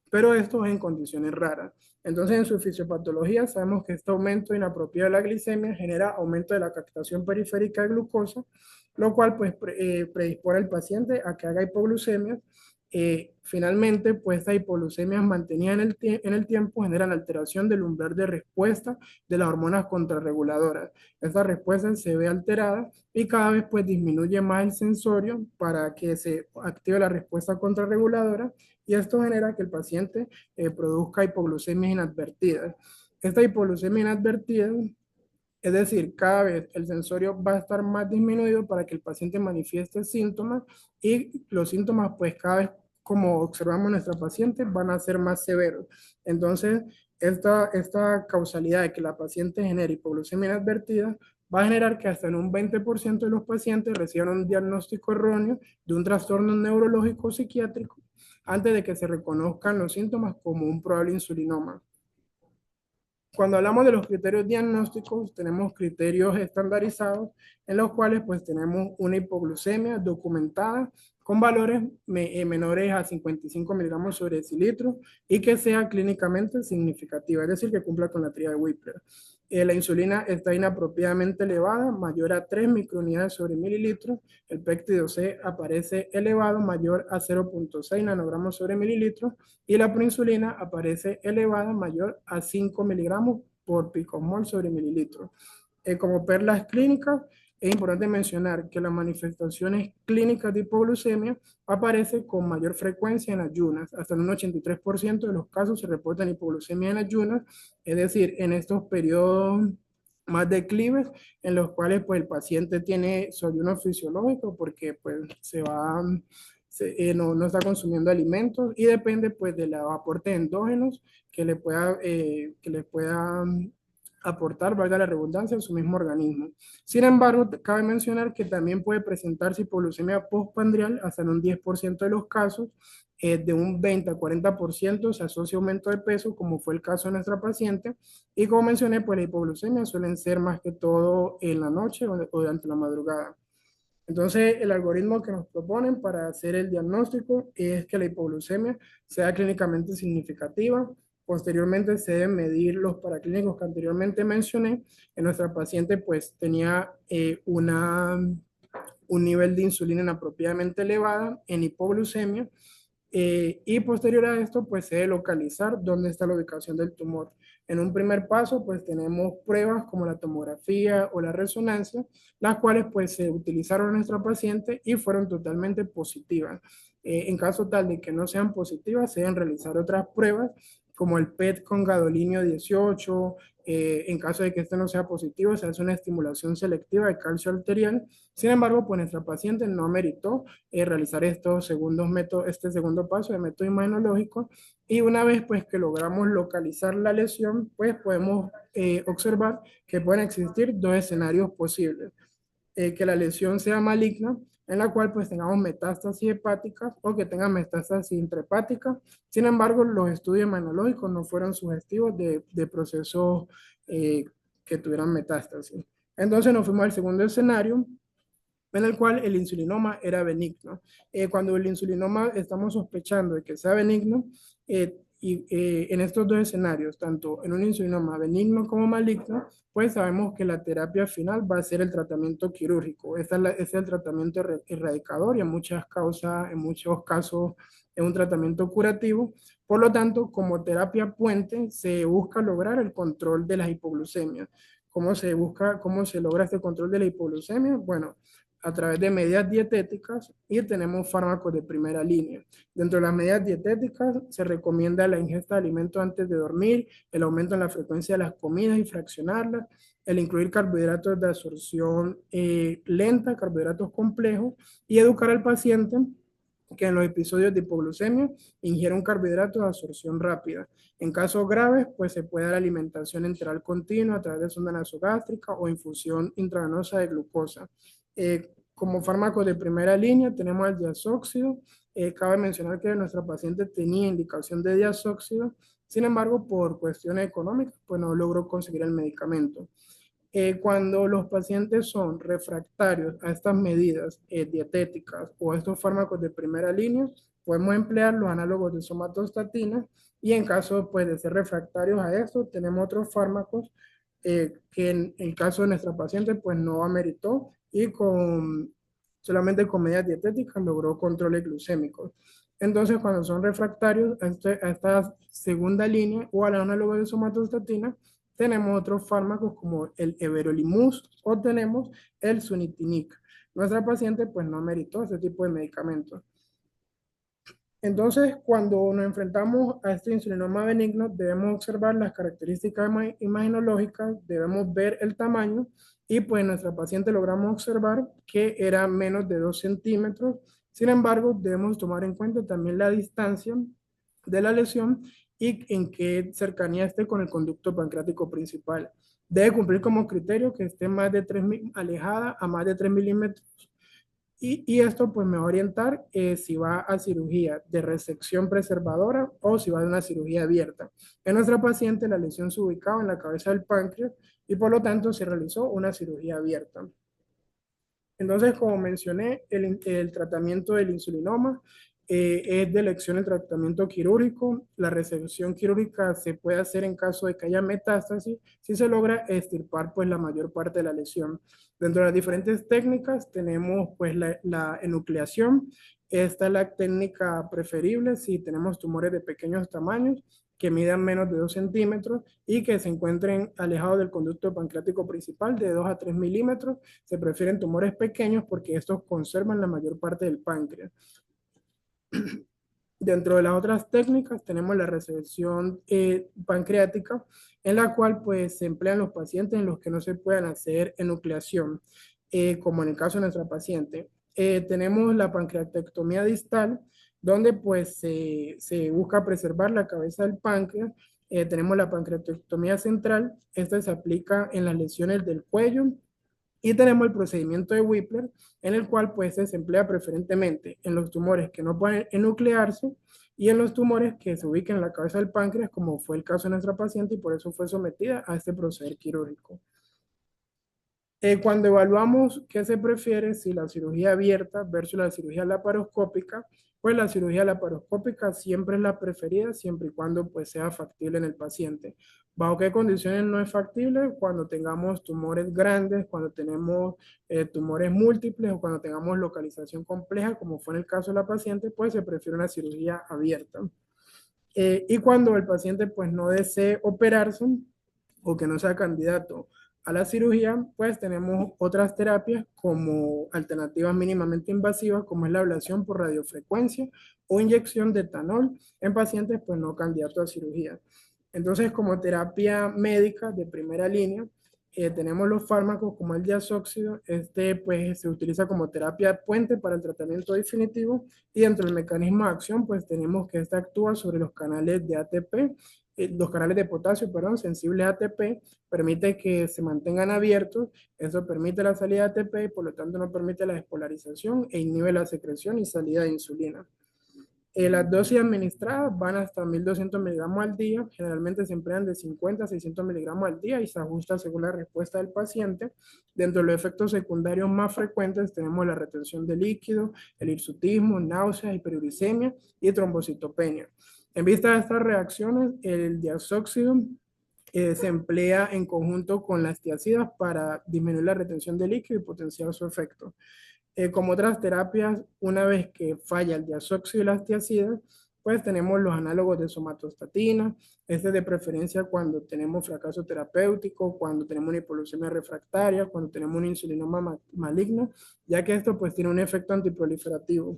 [SPEAKER 3] pero esto es en condiciones raras. Entonces, en su fisiopatología sabemos que este aumento inapropiado de la glicemia genera aumento de la captación periférica de glucosa, lo cual pues predispone al paciente a que haga hipoglucemia. Finalmente, pues estas hipoglucemias mantenidas en el tiempo generan alteración del umbral de respuesta de las hormonas contrarreguladoras. Esta respuesta se ve alterada y cada vez pues disminuye más el sensorio para que se active la respuesta contrarreguladora, y esto genera que el paciente produzca hipoglucemias inadvertidas. Esta hipoglucemia inadvertida, es decir, cada vez el sensorio va a estar más disminuido para que el paciente manifieste síntomas, y los síntomas pues cada vez, como observamos en nuestra paciente, van a ser más severos. Entonces, esta causalidad de que la paciente genere hipoglucemia inadvertida va a generar que hasta en un 20% de los pacientes reciban un diagnóstico erróneo de un trastorno neurológico o psiquiátrico antes de que se reconozcan los síntomas como un probable insulinoma. Cuando hablamos de los criterios diagnósticos, tenemos criterios estandarizados en los cuales pues tenemos una hipoglucemia documentada con valores menores a 55 miligramos sobre decilitro y que sea clínicamente significativa, es decir, que cumpla con la tríada de Whipler. La insulina está inapropiadamente elevada, mayor a 3 microunidades sobre mililitro. El péptido C aparece elevado, mayor a 0.6 nanogramos sobre mililitro. Y la proinsulina aparece elevada, mayor a 5 miligramos por picomol sobre mililitro. Como perlas clínicas, es importante mencionar que las manifestaciones clínicas de hipoglucemia aparecen con mayor frecuencia en ayunas. Hasta en un 83% de los casos se reportan hipoglucemia en ayunas, es decir, en estos periodos más declives en los cuales pues, el paciente tiene su ayuno fisiológico porque pues, no está consumiendo alimentos y depende pues, de los aportes endógenos que le pueda aportar, valga la redundancia, a su mismo organismo. Sin embargo, cabe mencionar que también puede presentarse hipoglucemia postprandial hasta en un 10% de los casos, de un 20 a 40% se asocia aumento de peso, como fue el caso de nuestra paciente, y como mencioné, pues la hipoglucemia suelen ser más que todo en la noche o durante la madrugada. Entonces, el algoritmo que nos proponen para hacer el diagnóstico es que la hipoglucemia sea clínicamente significativa. Posteriormente se deben medir los paraclínicos que anteriormente mencioné. En nuestra paciente pues tenía un nivel de insulina inapropiadamente elevada en hipoglucemia, y posterior a esto, pues se debe localizar dónde está la ubicación del tumor. En un primer paso, pues tenemos pruebas como la tomografía o la resonancia, las cuales pues se utilizaron en nuestra paciente y fueron totalmente positivas. En caso tal de que no sean positivas, se deben realizar otras pruebas como el PET con gadolinio 18. En caso de que este no sea positivo, se hace una estimulación selectiva de calcio arterial. Sin embargo, pues nuestra paciente no meritó realizar este segundo paso de método inmunológico, y una vez pues que logramos localizar la lesión, pues podemos observar que pueden existir dos escenarios posibles. Que la lesión sea maligna, en la cual pues tengamos metástasis hepáticas o que tenga metástasis intrahepática. Sin embargo, los estudios inmunológicos no fueron sugestivos de procesos que tuvieran metástasis. Entonces nos fuimos al segundo escenario, en el cual el insulinoma era benigno. Cuando el insulinoma estamos sospechando de que sea benigno, en estos dos escenarios, tanto en un insulinoma benigno como maligno, pues sabemos que la terapia final va a ser el tratamiento quirúrgico. Este es el tratamiento erradicador y en muchos casos es un tratamiento curativo. Por lo tanto, como terapia puente, se busca lograr el control de las hipoglucemias. ¿Cómo se logra este control de la hipoglucemia? Bueno, a través de medidas dietéticas, y tenemos fármacos de primera línea. Dentro de las medidas dietéticas se recomienda la ingesta de alimentos antes de dormir, el aumento en la frecuencia de las comidas y fraccionarlas, el incluir carbohidratos de absorción lenta, carbohidratos complejos, y educar al paciente que en los episodios de hipoglucemia ingiere un carbohidrato de absorción rápida. En casos graves, pues se puede dar alimentación enteral continua a través de sonda nasogástrica o infusión intravenosa de glucosa. Como fármacos de primera línea tenemos el diazóxido. Cabe mencionar que nuestra paciente tenía indicación de diazóxido, sin embargo, por cuestiones económicas, pues no logró conseguir el medicamento. Cuando los pacientes son refractarios a estas medidas dietéticas o a estos fármacos de primera línea, podemos emplear los análogos de somatostatina y en caso pues, de ser refractarios a esto, tenemos otros fármacos que en el caso de nuestra paciente pues no ameritó y solamente con medidas dietéticas logró controles glucémicos. Entonces, cuando son refractarios a esta segunda línea o al análogo de somatostatina, tenemos otros fármacos como el everolimus o tenemos el sunitinib. Nuestra paciente pues no meritó ese tipo de medicamentos. Entonces, cuando nos enfrentamos a este insulinoma benigno, debemos observar las características imaginológicas, debemos ver el tamaño y pues en nuestra paciente logramos observar que era menos de 2 centímetros. Sin embargo, debemos tomar en cuenta también la distancia de la lesión y en qué cercanía esté con el conducto pancreático principal. Debe cumplir como criterio que esté más de 3, alejada a más de 3 milímetros. Y esto pues me va a orientar si va a cirugía de resección preservadora o si va a una cirugía abierta. En nuestra paciente la lesión se ubicaba en la cabeza del páncreas y por lo tanto se realizó una cirugía abierta. Entonces, como mencioné, el tratamiento del insulinoma es de elección el tratamiento quirúrgico. La resección quirúrgica se puede hacer en caso de que haya metástasis si se logra extirpar pues, la mayor parte de la lesión. Dentro de las diferentes técnicas tenemos pues, la enucleación. Esta es la técnica preferible si tenemos tumores de pequeños tamaños que midan menos de 2 centímetros y que se encuentren alejados del conducto pancreático principal de 2 a 3 milímetros. Se prefieren tumores pequeños porque estos conservan la mayor parte del páncreas. Dentro de las otras técnicas tenemos la resección pancreática, en la cual pues se emplean los pacientes en los que no se puedan hacer enucleación, como en el caso de nuestra paciente. Tenemos la pancreatectomía distal, donde pues se busca preservar la cabeza del páncreas. Tenemos la pancreatectomía central, esta se aplica en las lesiones del cuello. Y tenemos el procedimiento de Whipler, en el cual pues se emplea preferentemente en los tumores que no pueden enuclearse y en los tumores que se ubiquen en la cabeza del páncreas, como fue el caso de nuestra paciente, y por eso fue sometida a este proceder quirúrgico. Cuando evaluamos qué se prefiere, si la cirugía abierta versus la cirugía laparoscópica, pues la cirugía laparoscópica siempre es la preferida, siempre y cuando pues sea factible en el paciente. ¿Bajo qué condiciones no es factible? Cuando tengamos tumores grandes, cuando tenemos tumores múltiples o cuando tengamos localización compleja, como fue en el caso de la paciente, pues se prefiere una cirugía abierta. Y cuando el paciente pues no desee operarse o que no sea candidato a la cirugía, pues tenemos otras terapias como alternativas mínimamente invasivas, como es la ablación por radiofrecuencia o inyección de etanol en pacientes pues no candidatos a cirugía. Entonces, como terapia médica de primera línea, tenemos los fármacos como el diazóxido. Este pues se utiliza como terapia puente para el tratamiento definitivo y dentro del mecanismo de acción pues tenemos que este actúa sobre los canales de ATP, los canales de potasio, perdón, sensibles a ATP, permite que se mantengan abiertos, eso permite la salida de ATP y por lo tanto no permite la despolarización e inhibe la secreción y salida de insulina. Las dosis administradas van hasta 1200 miligramos al día, generalmente se emplean de 50 a 600 miligramos al día y se ajusta según la respuesta del paciente. Dentro de los efectos secundarios más frecuentes tenemos la retención de líquido, el hirsutismo, náuseas, hiperuricemia y trombocitopenia. En vista de estas reacciones, el diazóxido se emplea en conjunto con las tiazidas para disminuir la retención de líquido y potenciar su efecto. Como otras terapias, una vez que falla el diazóxido y las tiazidas, pues tenemos los análogos de somatostatina, este de preferencia cuando tenemos fracaso terapéutico, cuando tenemos una hipoglucemia refractaria, cuando tenemos un insulinoma maligno, ya que esto pues tiene un efecto antiproliferativo.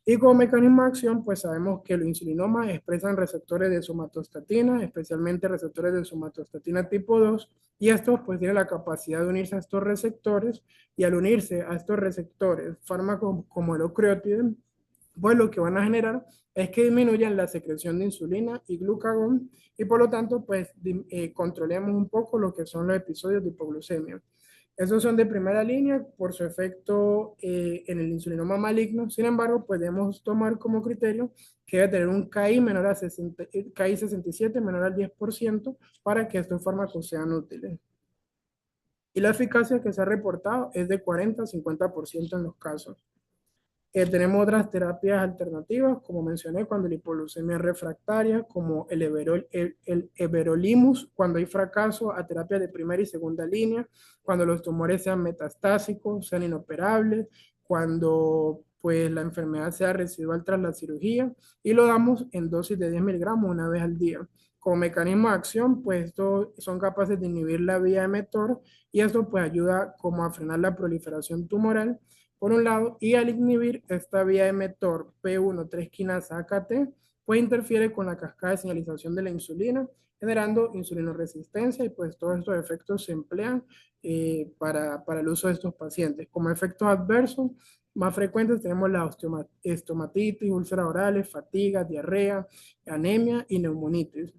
[SPEAKER 3] Y como mecanismo de acción, pues sabemos que los insulinomas expresan receptores de somatostatina, especialmente receptores de somatostatina tipo 2, y estos pues tienen la capacidad de unirse a estos receptores, y al unirse a estos receptores, fármacos como el ocreotide pues lo que van a generar es que disminuyan la secreción de insulina y glucagón y por lo tanto, pues controlemos un poco lo que son los episodios de hipoglucemia. Esos son de primera línea por su efecto en el insulinoma maligno. Sin embargo, podemos tomar como criterio que debe tener un KI menor a 60, KI 67 menor al 10% para que estos fármacos sean útiles. Y la eficacia que se ha reportado es de 40 a 50% en los casos. Tenemos otras terapias alternativas, como mencioné, cuando la hipoglucemia es refractaria, como el everolimus, cuando hay fracaso a terapias de primera y segunda línea, cuando los tumores sean metastásicos, sean inoperables, cuando pues la enfermedad sea residual tras la cirugía, y lo damos en dosis de 10 miligramos una vez al día. Como mecanismo de acción, pues estos son capaces de inhibir la vía mTOR y esto pues ayuda como a frenar la proliferación tumoral por un lado, y al inhibir esta vía mTOR P1 3 quinasa AKT, pues interfiere con la cascada de señalización de la insulina, generando insulinoresistencia y pues todos estos efectos se emplean para el uso de estos pacientes. Como efectos adversos más frecuentes tenemos la estomatitis, úlceras orales, fatiga, diarrea, anemia y neumonitis.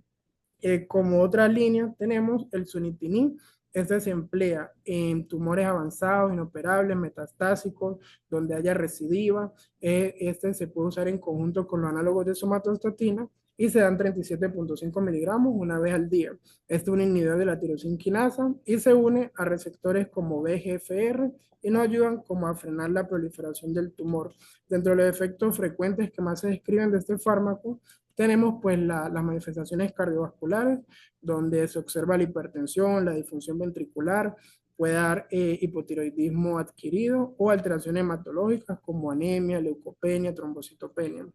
[SPEAKER 3] Como otra línea tenemos el sunitinib. Este se emplea en tumores avanzados, inoperables, metastásicos, donde haya recidiva. Este se puede usar en conjunto con los análogos de somatostatina y se dan 37.5 miligramos una vez al día. Este es un inhibidor de la tirosina quinasa y se une a receptores como VEGFR y nos ayudan como a frenar la proliferación del tumor. Dentro de los efectos frecuentes que más se describen de este fármaco, tenemos pues las manifestaciones cardiovasculares, donde se observa la hipertensión, la disfunción ventricular, puede dar hipotiroidismo adquirido o alteraciones hematológicas como anemia, leucopenia, trombocitopenia.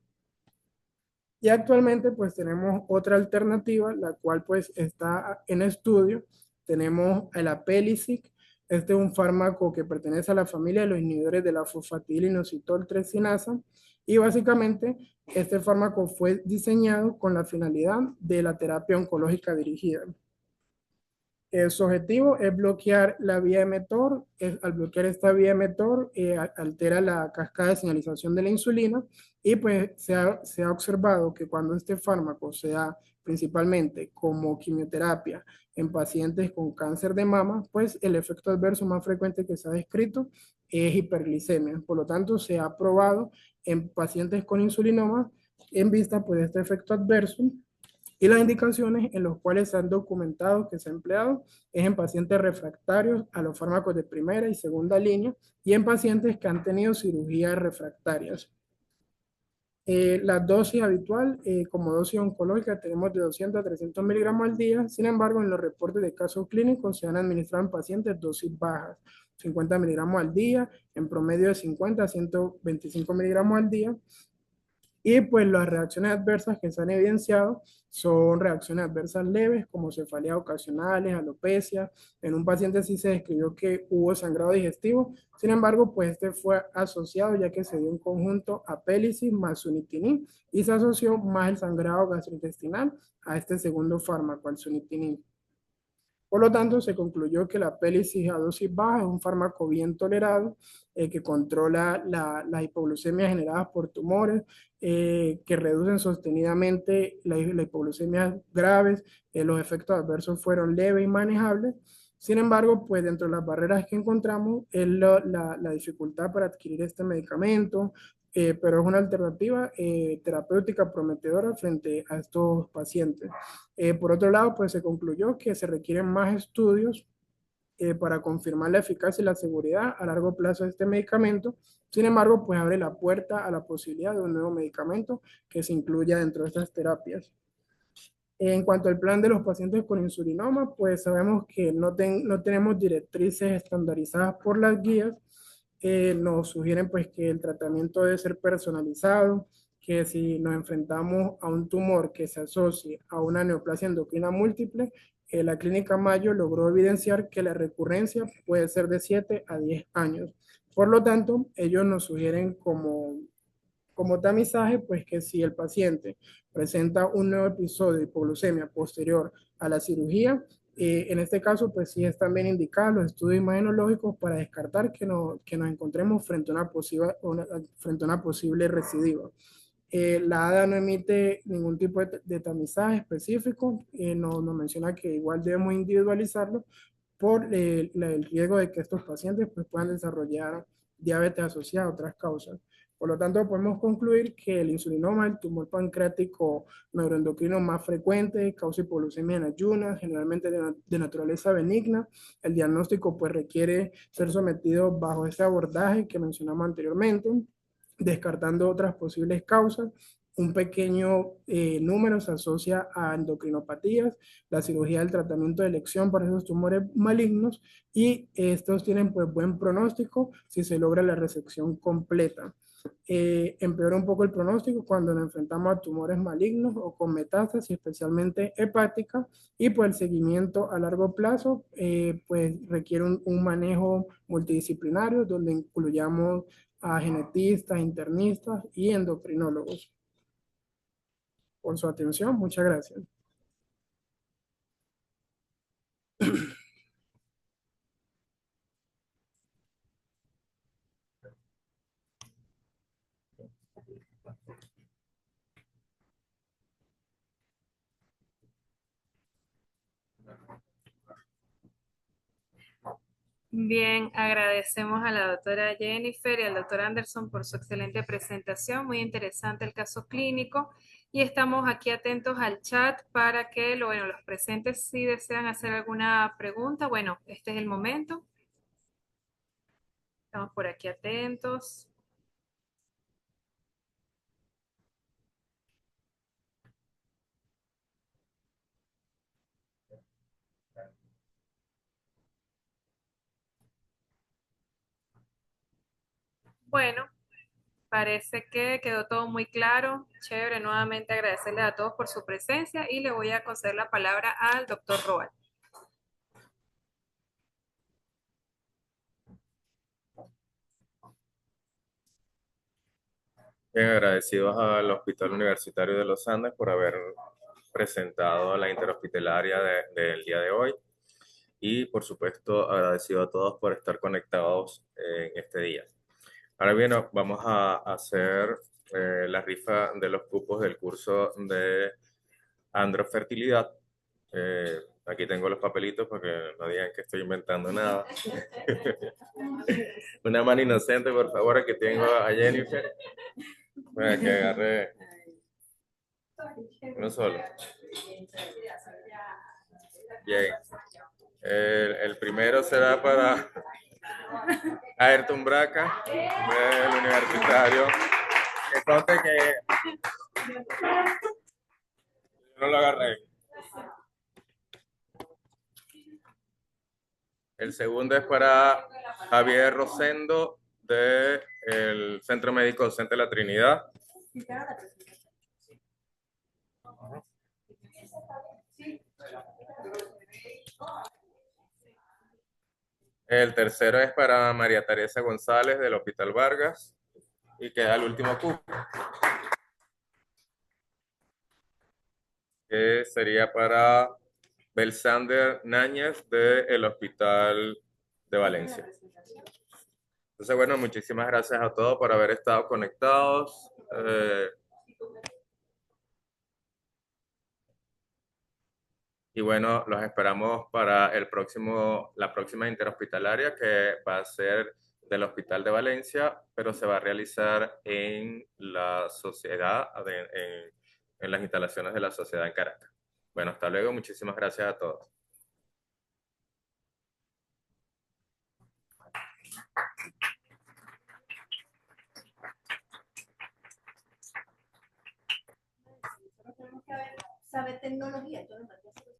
[SPEAKER 3] Y actualmente pues tenemos otra alternativa, la cual pues está en estudio. Tenemos el Apelisic. Este es un fármaco que pertenece a la familia de los inhibidores de la fosfatidilinositol 3-cinasa y básicamente este fármaco fue diseñado con la finalidad de la terapia oncológica dirigida. Su objetivo es bloquear la vía mTOR. Al bloquear esta vía mTOR, altera la cascada de señalización de la insulina y pues se ha observado que cuando este fármaco se da principalmente como quimioterapia en pacientes con cáncer de mama, pues el efecto adverso más frecuente que se ha descrito es hiperglicemia. Por lo tanto, se ha probado en pacientes con insulinoma en vista pues, de este efecto adverso y las indicaciones en las cuales se han documentado que se ha empleado es en pacientes refractarios a los fármacos de primera y segunda línea y en pacientes que han tenido cirugías refractarias. La dosis habitual, como dosis oncológica, tenemos de 200 a 300 miligramos al día. Sin embargo, en los reportes de casos clínicos se han administrado en pacientes dosis bajas, 50 miligramos al día, en promedio de 50 a 125 miligramos al día. Y pues las reacciones adversas que se han evidenciado son reacciones adversas leves como cefaleas ocasionales, alopecia. En un paciente sí se describió que hubo sangrado digestivo. Sin embargo, pues este fue asociado ya que se dio un conjunto apélisis más sunitinib y se asoció más el sangrado gastrointestinal a este segundo fármaco, al sunitinib. Por lo tanto, se concluyó que la pélisis a dosis baja es un fármaco bien tolerado que controla las hipoglucemias generadas por tumores, que reducen sostenidamente las hipoglucemias graves, los efectos adversos fueron leves y manejables. Sin embargo, pues dentro de las barreras que encontramos es la dificultad para adquirir este medicamento, pero es una alternativa terapéutica prometedora frente a estos pacientes. Por otro lado, pues se concluyó que se requieren más estudios para confirmar la eficacia y la seguridad a largo plazo de este medicamento. Sin embargo, pues abre la puerta a la posibilidad de un nuevo medicamento que se incluya dentro de estas terapias. En cuanto al plan de los pacientes con insulinoma, pues sabemos que no tenemos directrices estandarizadas por las guías. Nos sugieren pues que el tratamiento debe ser personalizado, que si nos enfrentamos a un tumor que se asocie a una neoplasia endocrina múltiple, la clínica Mayo logró evidenciar que la recurrencia puede ser de 7 a 10 años. Por lo tanto, ellos nos sugieren como tamizaje, pues que si el paciente presenta un nuevo episodio de hipoglucemia posterior a la cirugía, En este caso, pues sí están bien indicados los estudios imagenológicos para descartar que nos encontremos frente a una posible recidiva. La ADA no emite ningún tipo de tamizaje específico, nos menciona que igual debemos individualizarlo por el riesgo de que estos pacientes pues, puedan desarrollar diabetes asociada a otras causas. Por lo tanto, podemos concluir que el insulinoma, el tumor pancreático neuroendocrino más frecuente, causa hipoglucemia en ayunas, generalmente de naturaleza benigna. El diagnóstico pues requiere ser sometido bajo ese abordaje que mencionamos anteriormente, descartando otras posibles causas. Un pequeño número se asocia a endocrinopatías, la cirugía del tratamiento de elección para esos tumores malignos y estos tienen pues buen pronóstico si se logra la resección completa. Empeora un poco el pronóstico cuando nos enfrentamos a tumores malignos o con metástasis, especialmente hepática, y pues el seguimiento a largo plazo pues requiere un manejo multidisciplinario donde incluyamos a genetistas, internistas y endocrinólogos. Por su atención, muchas gracias.
[SPEAKER 2] Bien, agradecemos a la doctora Jennifer y al doctor Anderson por su excelente presentación, muy interesante el caso clínico y estamos aquí atentos al chat para que bueno, los presentes si desean hacer alguna pregunta, bueno, este es el momento. Estamos por aquí atentos. Bueno, parece que quedó todo muy claro. Chévere, nuevamente agradecerles a todos por su presencia y le voy a conceder la palabra al doctor Roal.
[SPEAKER 4] Bien, agradecidos al Hospital Universitario de los Andes por haber presentado la interhospitalaria del día de hoy y por supuesto agradecido a todos por estar conectados en este día. Ahora bien, vamos a hacer la rifa de los cupos del curso de androfertilidad. Aquí tengo los papelitos para que no digan que estoy inventando nada. Una mano inocente, por favor, aquí tengo a Jennifer. Para que agarre uno solo. Bien. El primero será para Ayrton Braca, del universitario. Que conste que yo no lo agarré. El segundo es para Javier Rosendo, del Centro Médico Docente de la Trinidad. El tercero es para María Teresa González, del Hospital Vargas. Y queda el último cupo, que sería para Belsander Náñez, del Hospital de Valencia. Entonces, bueno, muchísimas gracias a todos por haber estado conectados. Y bueno, los esperamos para la próxima interhospitalaria, que va a ser del Hospital de Valencia, pero se va a realizar en la sociedad, en las instalaciones de la sociedad en Caracas. Bueno, hasta luego. Muchísimas gracias a todos.
[SPEAKER 5] Sabe tecnología,